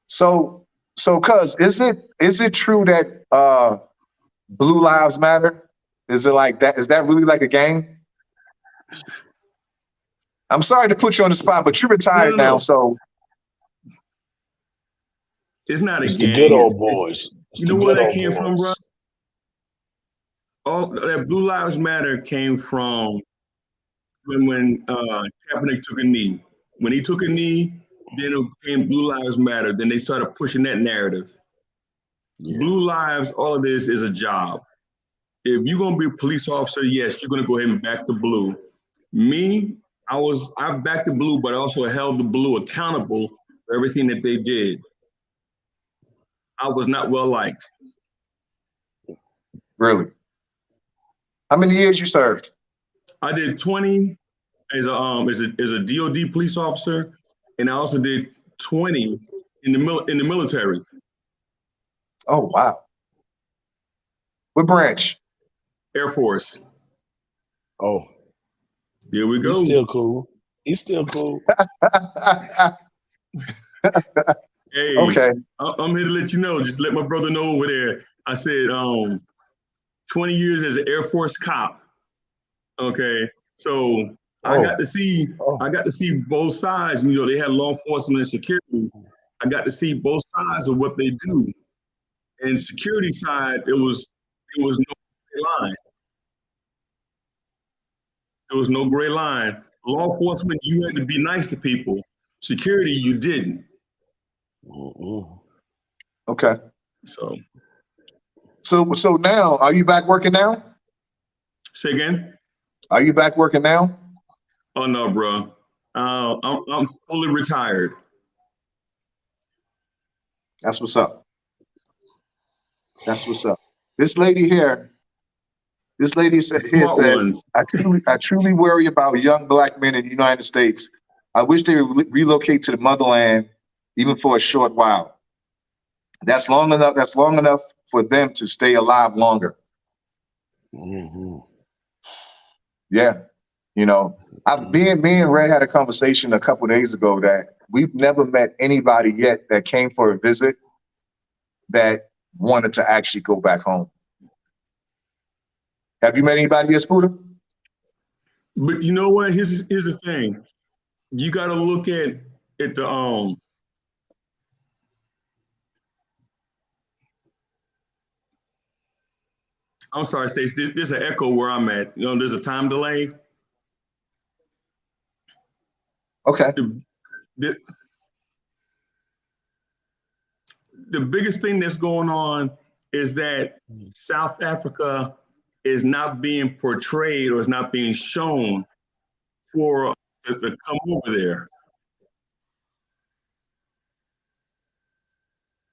So, cuz, is it true that Blue Lives Matter? Is it like that? Is that really like a gang? I'm sorry to put you on the spot, but you're No, retired no, now, no. so It's not a It's the good gang. old It's boys. It's you the know where good that old came from, bro? boys. All that Blue Lives Matter came from when Kaepernick took a knee. When he took a knee, then it became Blue Lives Matter. Then they started pushing that narrative. Yeah. Blue lives, all of this is a job. If you're gonna be a police officer, yes, you're gonna go ahead and back the blue. Me, I backed the blue, but I also held the blue accountable for everything that they did. I was not well liked. really. How many years you served? I did 20 as a DOD police officer, and I also did 20 in the military. Oh wow. What branch? Air Force. Oh, Here we he's go. still cool. He's still cool. Hey, Okay. I'm here to let you know. Just let my brother know over there. I said 20 years as an Air Force cop. Okay, so I Oh, got to see oh. I got to see both sides. They had law enforcement and security. I got to see both sides of what they do. And security side, it was no gray line. There was no gray line. Law enforcement, you had to be nice to people. Security, you didn't. Mm-mm. Okay. So So now, are you back working now? say again. Are you back working now? Oh no, bro. I'm fully retired. That's what's up. That's what's up. This lady here, The here smart says, ones. I truly worry about young black men in the United States. I wish they would relocate to the motherland, even for a short while. That's long enough. That's long enough for them to stay alive longer. Mm-hmm. Yeah, me and Red had a conversation a couple days ago that we've never met anybody yet that came for a visit that wanted to actually go back home. Have you met anybody yet, Spooder? But you know what? Here's the thing. You got to look at the I'm sorry, Stacey. There's an echo where I'm at. There's a time delay. Okay. The, the biggest thing that's going on is that South Africa is not being portrayed or is not being shown for to come over there.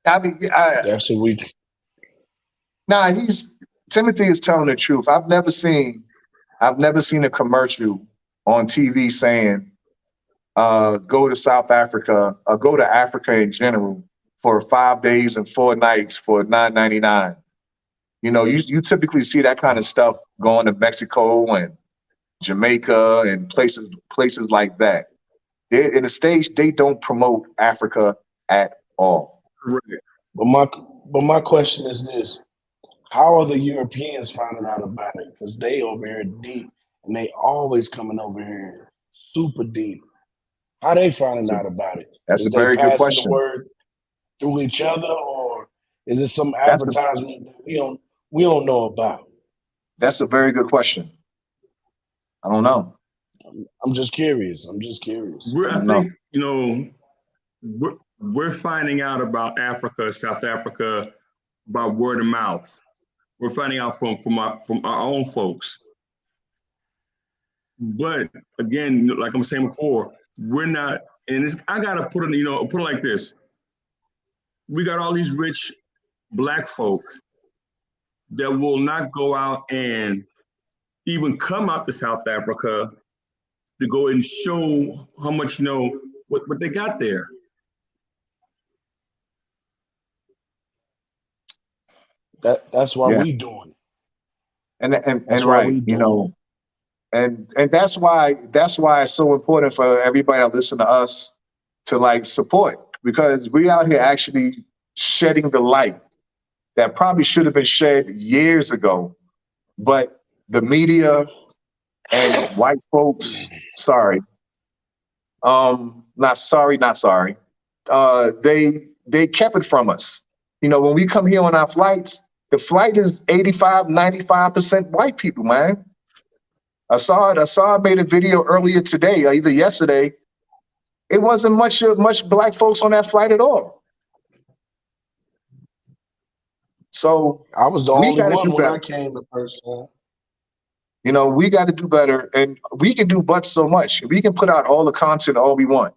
I mean, That's what we. nah, Timothy is telling the truth. I've never seen a commercial on TV saying, go to South Africa or go to Africa in general for 5 days and 4 nights for $9.99. You know, you typically see that kind of stuff going to Mexico and Jamaica and places like that. In the States, they don't promote Africa at all. Correct. But my question is this: how are the Europeans finding out about it? Because they over here deep, and they always coming over here super deep. How they finding So out about it? that's a Is they very good passing the question. word through each other, or is it some That's a advertisement that we don't know about? that's a very good question. I don't know. I'm just curious. I'm just I curious. I don't know. think, you know, we're finding out about Africa, South Africa, by word of mouth. We're finding out from our own folks. But again, like I'm saying before, we're not. And I gotta put it like this: we got all these rich black folk that will not go out and even come out to South Africa to go and show how much what they got there. That's why Yeah, we doing it. and That's why right, we doing it. and that's why it's so important for everybody that listen to us to like support, because we out here actually shedding the light that probably should have been shed years ago, but the media and white folks, sorry, not sorry, they kept it from us. You know, when we come here on our flights, the flight is 85, 95% white people, man. I made a video earlier today, or either yesterday. It wasn't much black folks on that flight at all. So I was the we only got to one do when better. I came the first time. You know, we got to do better, and we can do but so much. We can put out all the content all we want.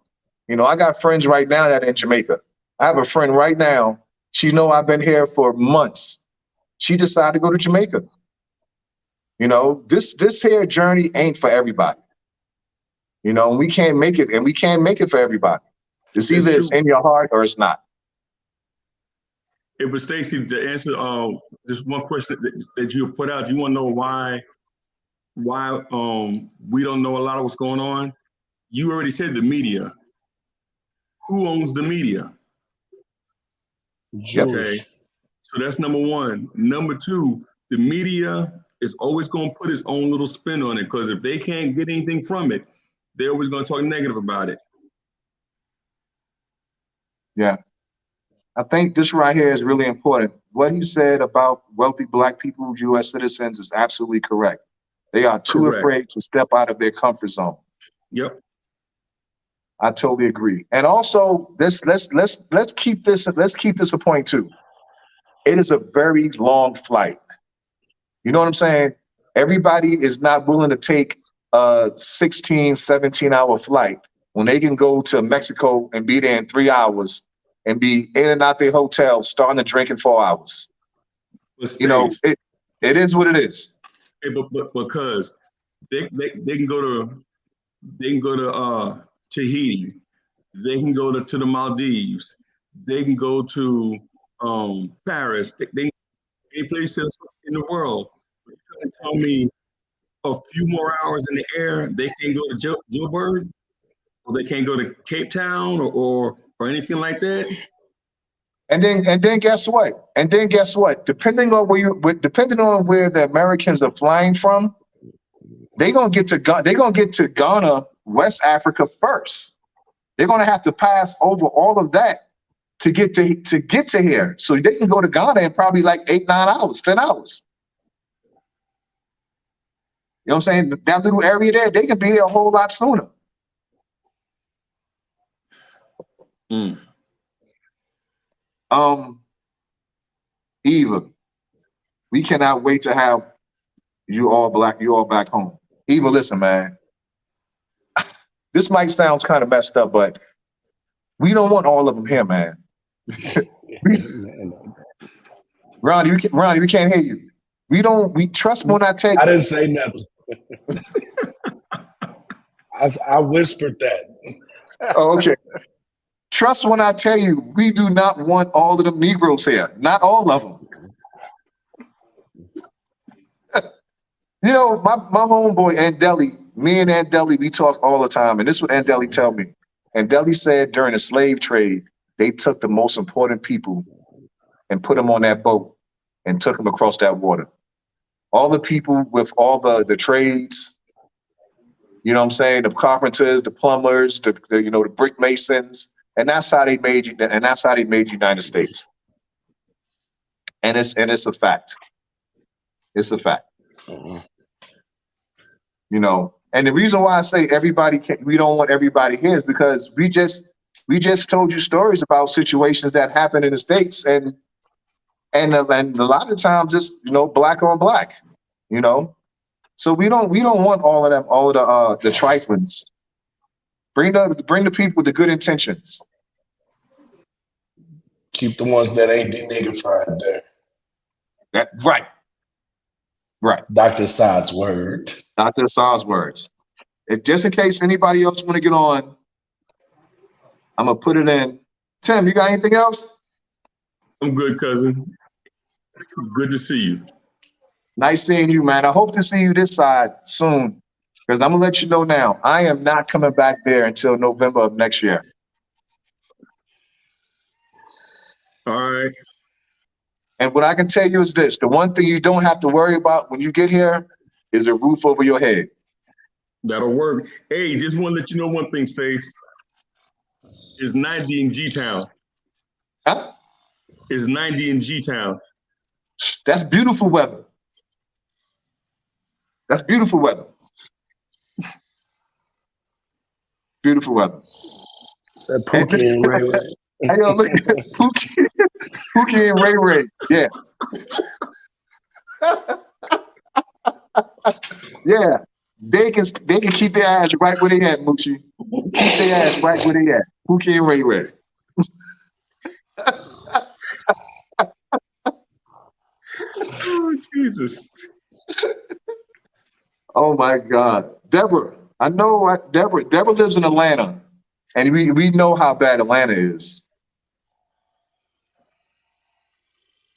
You know, I got friends right now that are in Jamaica. I have a friend right now. She know I've been here for months. She decided to go to Jamaica. You know, this here journey ain't for everybody. You know, and we can't make it for everybody. It's It's either it's true. in your heart or it's not. It was Stacy to answer this one question that you put out. You want to know why we don't know a lot of what's going on? You already said the media. Who owns the media? Yep. Okay, Jewish. so that's number one. Number two, the media is always going to put its own little spin on it, because if they can't get anything from it, they're always going to talk negative about it. Yeah. I think this right here is really important. What he said about wealthy black people, U.S. citizens, is absolutely correct. They are too Correct. afraid to step out of their comfort zone. Yep. I totally agree. And also, let's keep this a point too. It is a very long flight. You know what I'm saying? Everybody is not willing to take a 16, 17-hour flight when they can go to Mexico and be there in 3 hours and be in and out their hotel starting to drink in 4 hours. But You know, Stace, it is what it is. but because they can go to Tahiti, they can go to the Maldives, they can go to Paris, they any place else in the world. But you're trying to tell me a few more hours in the air, they can't go to Joburg, or they can't go to Cape Town, or anything like that? And then guess what? Depending on where the Americans are flying from, they're gonna get to Ghana, West Africa first. They're gonna have to pass over all of that to get to here. So they can go to Ghana in probably like 8, 9 hours, 10 hours. You know what I'm saying? That little area there, they can be there a whole lot sooner. Mm. Eva, We cannot wait to have you all back home. Eva, listen, man. This might sound kind of messed up, but we don't want all of them here, man. Ronnie, we can't hear you. We trust when I tell you. I didn't say nothing. I whispered that. Oh, okay. Trust when I tell you, we do not want all of them Negroes here. Not all of them. You know, my homeboy Andeli, me and Andeli, we talk all the time, and this is what Andeli tell me. Andeli said during the slave trade, they took the most important people and put them on that boat and took them across that water. All the people with all the trades, you know what I'm saying, the carpenters, the plumbers, the brick masons, and that's how they made you. And that's how they made United States. And it's a fact. It's a fact. Mm-hmm. You know, and the reason why I say we don't want everybody here is because we just told you stories about situations that happen in the States, and a lot of times it's black on black, So we don't want all of them, all of the triflings. Bring the people with the good intentions. Keep the ones that ain't denigrified there. Right. Dr. Assad's word. Dr. Assad's words. If just in case anybody else want to get on, I'm gonna put it in. Tim, you got anything else? I'm good, cousin. Good to see you. Nice seeing you, man. I hope to see you this side soon, because I'm gonna let you know now. I am not coming back there until November of next year. All right. And what I can tell you is this: the one thing you don't have to worry about when you get here is a roof over your head. That'll work. Hey, just want to let you know one thing, Stace. It's 90 in G-Town. Huh? It's 90 in G-Town. That's beautiful weather. That's beautiful weather. Beautiful weather. That Pookie and Ray Ray. Hey, yo, look at Pookie and Ray Ray. Yeah. Yeah. They can keep their ass right where they at, Moochie. Keep their ass right where they at. Pookie and Ray Ray. Oh, Jesus. Oh my God. Deborah. I know Deborah lives in Atlanta. And we know how bad Atlanta is.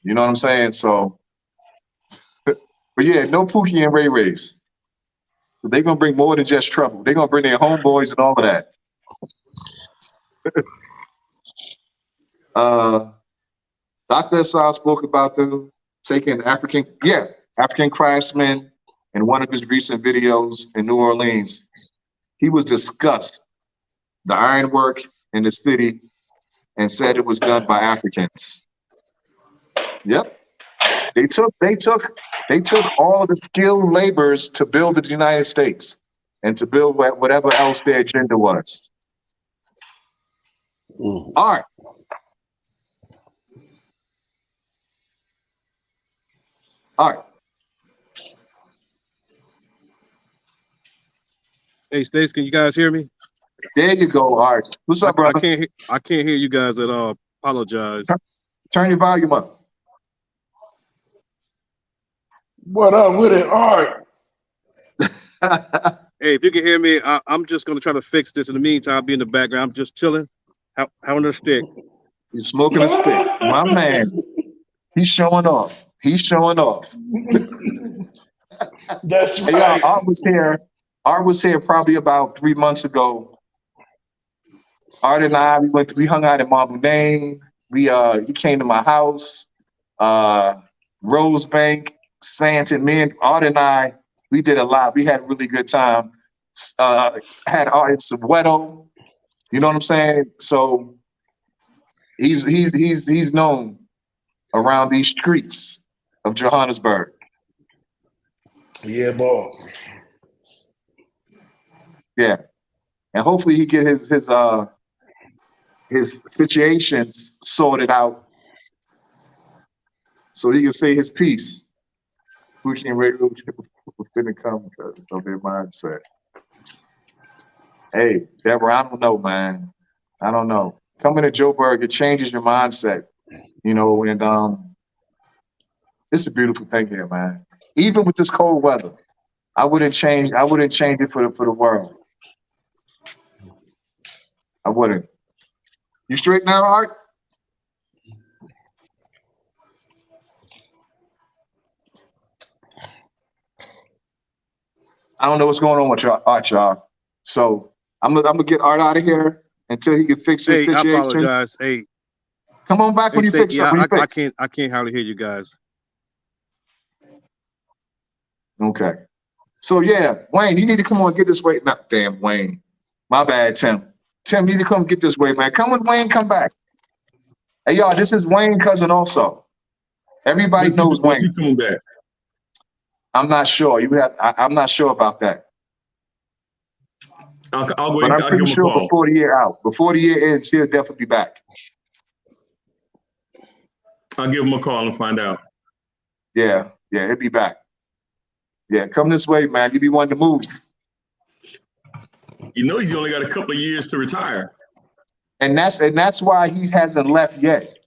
You know what I'm saying? So, but yeah, no Pookie and Ray Rays. They're gonna bring more than just trouble. They're gonna bring their homeboys and all of that. Dr. Assad spoke about them taking African craftsmen in one of his recent videos in New Orleans. He was discussed the ironwork in the city and said it was done by Africans. Yep. They took all of the skilled laborers to build the United States and to build whatever else their agenda was. Mm. All right. All right. Hey, Stace, can you guys hear me? There you go. All right. What's up, brother? I can't hear you guys at all. Apologize. Turn your volume up. What up with it, Art? Hey, if you can hear me, I'm just gonna try to fix this. In the meantime, I'll be in the background. I'm just chilling, having a stick. He's smoking a stick. My man. He's showing off. He's showing off. That's right. Hey, Art was here probably about 3 months ago. Art and I, we hung out in Marble Lane. He came to my house, Rosebank, Santon. Me and Art and I, we did a lot. We had a really good time. Had Art in Soweto. You know what I'm saying? So he's known around these streets of Johannesburg. Yeah, boy. Yeah, and hopefully he get his situations sorted out so he can say his piece. We can radio within the come because of their mindset. Hey, Deborah, I don't know, man. I don't know. Coming to Joburg, it changes your mindset, and it's a beautiful thing here, man. Even with this cold weather, I wouldn't change it for the world. I wouldn't. You straight now, Art? I don't know what's going on with your Art, y'all. So I'm gonna get Art out of here until he can fix his Hey, I situation. apologize. Hey, Come on back hey, when you State. fix up. Yeah, When you I fix. can't. I can't hardly hear you guys. Okay. So yeah, Wayne, you need to come on and get this weight. Not damn Wayne. My bad, Tim. Tim, you need to come get this weight, man. Come with Wayne, come back. Hey y'all, this is Wayne cousin also. Everybody knows When's he Wayne. coming back? I'm not sure. I'm not sure about that. I'll But wait. I'm I'll give pretty him a sure call. before the year out. Before the year ends, he'll definitely be back. I'll give him a call and find out. Yeah, he'll be back. Yeah, come this way, man. You be wanting to move. You know, he's only got a couple of years to retire. And that's why he hasn't left yet.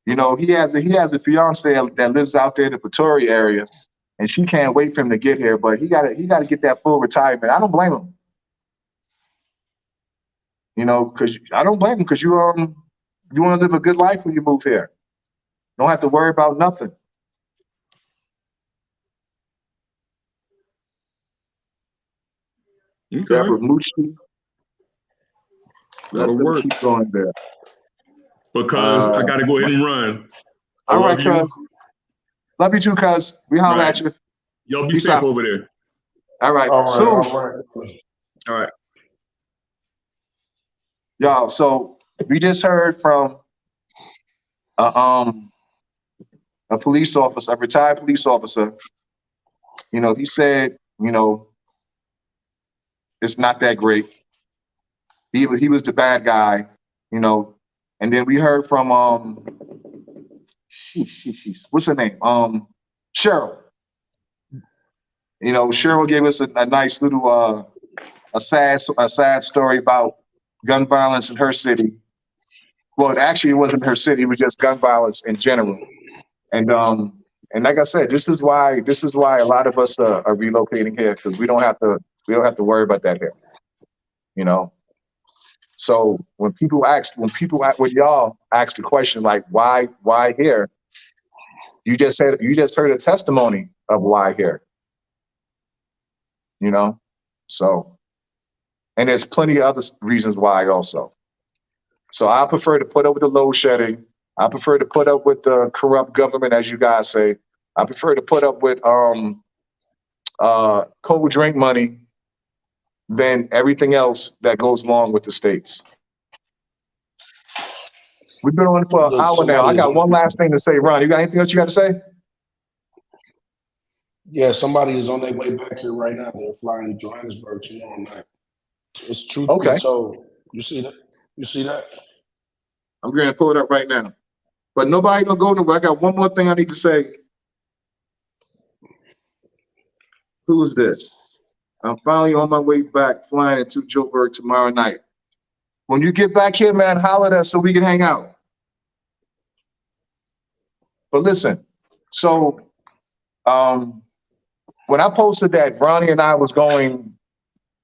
He has a fiance that lives out there in the Pretoria area, and she can't wait for him to get here. But he gotta get that full retirement. I don't blame him. Because I don't blame him because you want to live a good life when you move here. Don't have to worry about nothing. Okay. Deborah Mucci, let That'll them work. keep going there. Because I got to go ahead and run. I All right, love you. cuz. Love you too, cuz. We holler Right. at you. Y'all be Peace safe out. over there. All right. All right, Soon, all right. All right. y'all. So we just heard from a police officer, a retired police officer. He said, it's not that great. He was the bad guy, And then we heard from what's her name? Cheryl. Cheryl gave us a nice little a sad story about gun violence in her city. Well, actually, it wasn't her city; it was just gun violence in general. And like I said, this is why a lot of us are relocating here because we don't have to worry about that here. So when y'all ask the question like why here, you just heard a testimony of why here. So, and there's plenty of other reasons why also. So I prefer to put up with the load shedding. I prefer to put up with the corrupt government, as you guys say. I prefer to put up with cold drink money than everything else that goes along with the states. We've been on for an Look, hour now. I somebody is got one last thing to say. Ron, you got anything else you got to say? yeah, somebody is on their way back here right now. They're flying to Johannesburg tomorrow night. It's truth Okay. be told. You see that? You see that? I'm going to pull it up right now. But nobody gonna go nowhere. I got one more thing I need to say. Who is this? I'm finally on my way back, flying into Joburg tomorrow night. When you get back here, man, holler at us so we can hang out. But listen, so when I posted that Ronnie and I was going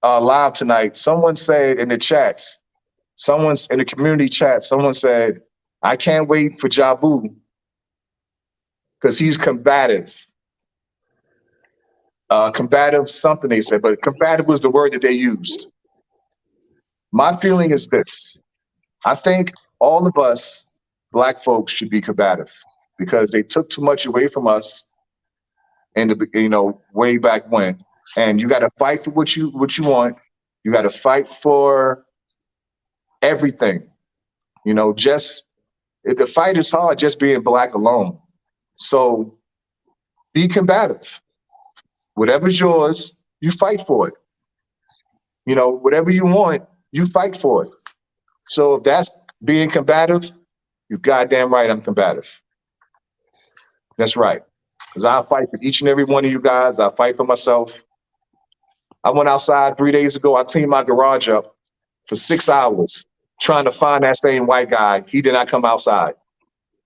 live tonight, someone said in the chats, someone's in the community chat, someone said, I can't wait for Jabu because he's combative. Combative something they said, but combative was the word that they used. My feeling is this. I think all of us Black folks should be combative because they took too much away from us in the way back when. And you got to fight for what you want. You got to fight for everything. Just if the fight is hard, just being Black alone. So be combative. Whatever's yours, you fight for it. Whatever you want, you fight for it. So if that's being combative, you're goddamn right I'm combative. That's right. Because I fight for each and every one of you guys. I fight for myself. I went outside 3 days ago. I cleaned my garage up for 6 hours trying to find that same white guy. He did not come outside.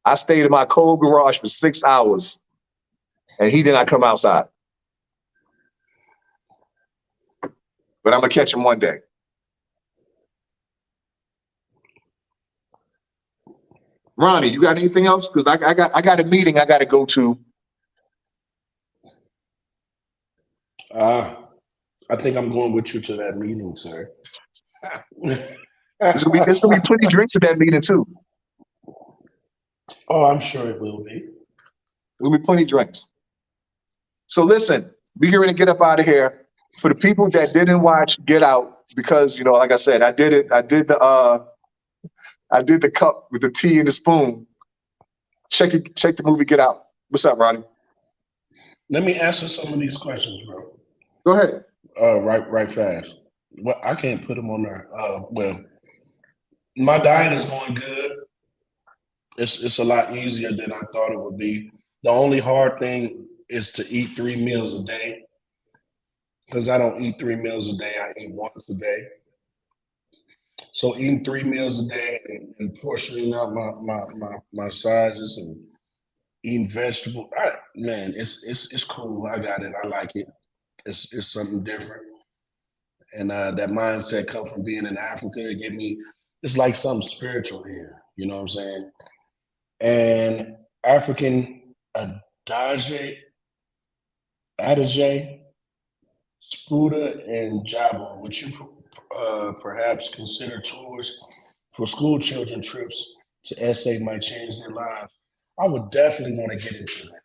I stayed in my cold garage for 6 hours and he did not come outside. But I'm going to catch him one day. Ronnie, you got anything else? Because I got a meeting I got to go to. I think I'm going with you to that meeting, sir. There's gonna be plenty of drinks at that meeting too. Oh, I'm sure it will be. There'll be plenty of drinks. So listen, we get ready to get up out of here. For the people that didn't watch Get Out, because like I said, I did it. I did the cup with the tea and the spoon. Check the movie Get Out. What's up, Ronnie? Let me answer some of these questions, bro. Go ahead. Right fast. Well, I can't put them on there. Well, my diet is going good. It's a lot easier than I thought it would be. The only hard thing is to eat 3 meals a day. Because I don't eat 3 meals a day, I eat once a day. So eating 3 meals a day and portioning out my sizes and eating vegetables, man, it's cool. I got it. I like it. It's something different. And that mindset comes from being in Africa. It gave me, it's like something spiritual here. You know what I'm saying? And African adage, Spuda, and Jabba, would you perhaps consider tours for school children trips to SA might change their lives? I would definitely want to get into that.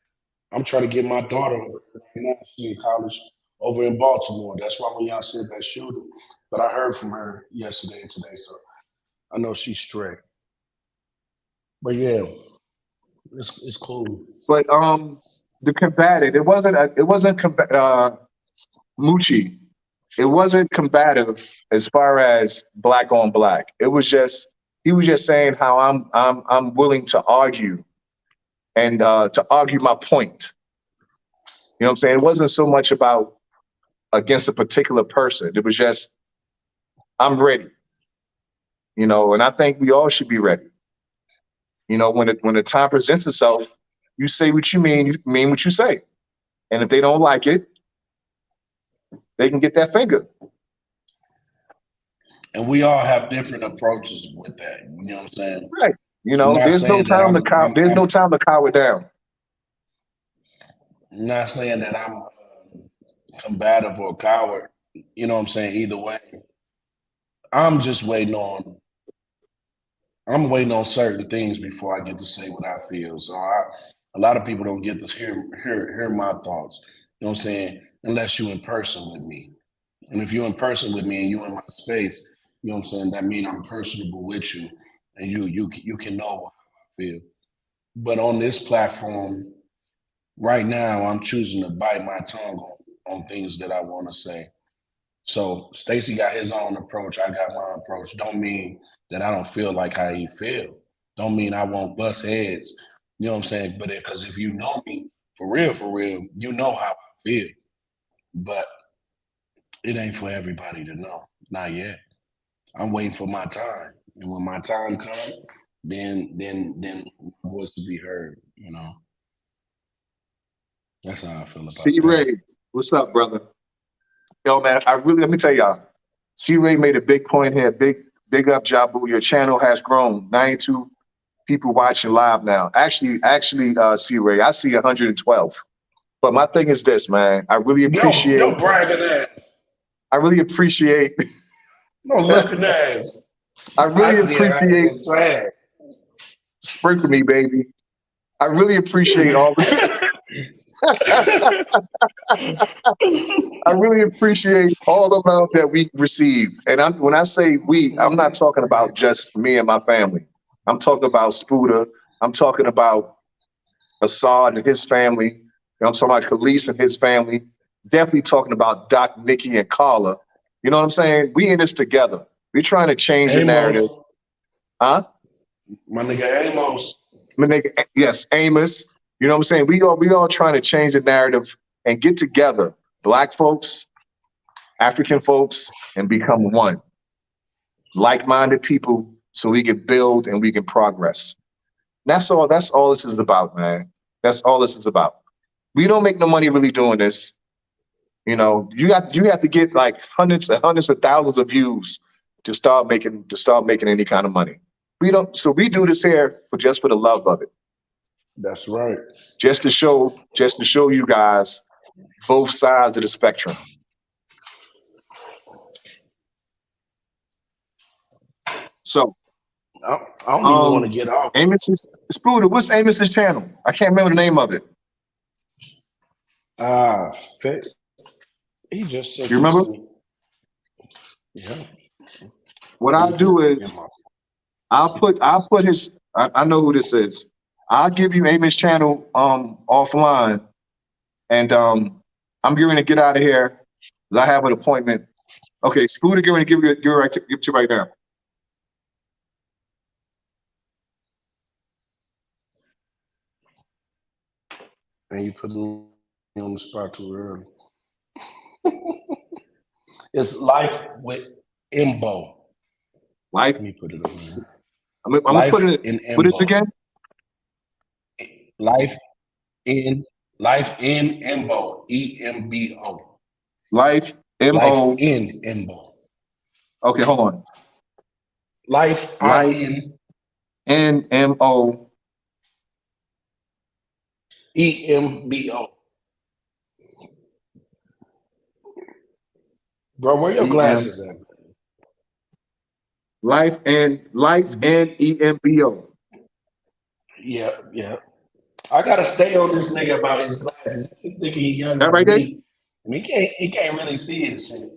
I'm trying to get my daughter over right now. She's in college over in Baltimore. That's why when y'all said that shooting, but I heard from her yesterday and today, so I know she's straight. But yeah, it's cool. But the combative, it wasn't Moochie. It wasn't combative as far as black on black. It was just he was just saying how I'm willing to argue and to argue my point. You know what I'm saying? It wasn't so much about against a particular person. It was just I'm ready. And I think we all should be ready. When the time presents itself, you say what you mean what you say. And if they don't like it, they can get that finger. And we all have different approaches with that. You know what I'm saying? Right. There's no time to cower down. I'm not saying that I'm combative or coward. You know what I'm saying? Either way, I'm just waiting on certain things before I get to say what I feel. So a lot of people don't get to hear my thoughts. You know what I'm saying? Unless you're in person with me. And if you're in person with me and you're in my space, you know what I'm saying? That means I'm personable with you and you can know how I feel. But on this platform, right now, I'm choosing to bite my tongue on things that I want to say. So Stacey got his own approach. I got my approach. Don't mean that I don't feel like how he feel. Don't mean I won't bust heads. You know what I'm saying? But because if you know me for real, you know how I feel. But it ain't for everybody to know. Not yet. I'm waiting for my time. And when my time comes, then my voice will be heard, That's how I feel about C-Ray, what's up, brother? Yo, man, let me tell y'all, C-Ray made a big point here. Big up, Jabu. Your channel has grown. 92 people watching live now. Actually, C-Ray, I see 112. But my thing is this, man. I really appreciate. Yo, bragging that. I really appreciate. No looking ass. I really appreciate. Sprinkle me, baby. I really appreciate all the. I really appreciate all the love that we receive. And when I say we, I'm not talking about just me and my family. I'm talking about Spuda. I'm talking about Assad and his family. I'm talking about Khalees and his family. Definitely talking about Doc, Nikki, and Carla. You know what I'm saying? We in this together. We're trying to change the narrative. Huh? My nigga Amos. My nigga, yes, Amos. You know what I'm saying? We all trying to change the narrative and get together, Black folks, African folks, and become one. Like-minded people, so we can build and we can progress. That's all this is about, man. That's all this is about. We don't make no money really doing this. You know, you have to get like hundreds and hundreds of thousands of views to start making any kind of money. We don't, so we do this here for the love of it. That's right. Just to show you guys both sides of the spectrum. So I don't even want to get off. Amos's Spooder, what's Amos's channel? I can't remember the name of it. He just said, you remember? Yeah. What I'll do is I'll put his, I know who this is. I'll give you Amos's channel offline, and I'm going to get out of here because I have an appointment. Okay, Spooder, going to give you right now. And you put me on the spot too early. It's Life with Imbo. Life. Let me put it on there. I'm gonna put it in. What is it again? Life in Imbo. EMBO. Life MO. Life in Imbo. Okay, hold on. Life in NMO. EMBO. Bro, where your glasses at? Life and EMBO. Yeah. I gotta stay on this nigga about his glasses. He's thinking he's younger That right than there? me. And he can't really see it shit.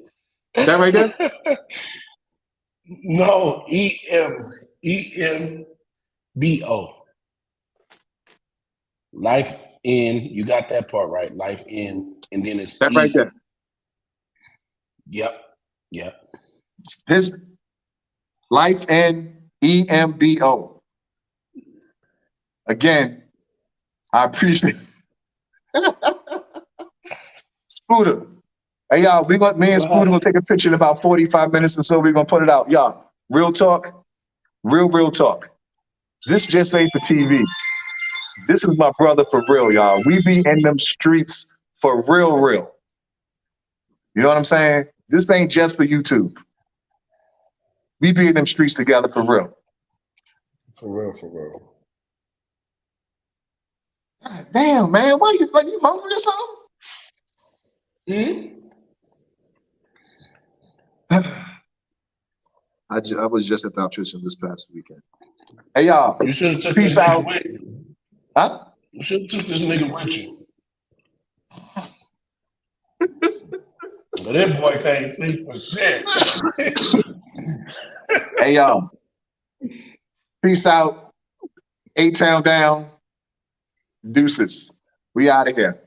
That right there? No, EMBO. Life in, you got that part right. Life in, and then it's that right there. Yep. His Life and EMBO. Again, I appreciate Spooder. Hey y'all, me and Spooder gonna take a picture in about 45 minutes or so. We're gonna put it out. Y'all, real talk, real talk. This just ain't for TV. This is my brother for real, y'all. We be in them streets for real. You know what I'm saying? This ain't just for YouTube. We be in them streets together for real. For real. God damn, man. Why you hungry or something? I was just at the optician this past weekend. Hey y'all, you should have took peace this out. nigga with you. Huh? You should have took this nigga with you. But that boy can't see for shit. Hey y'all, peace out. A-Town down. Deuces. We out of here.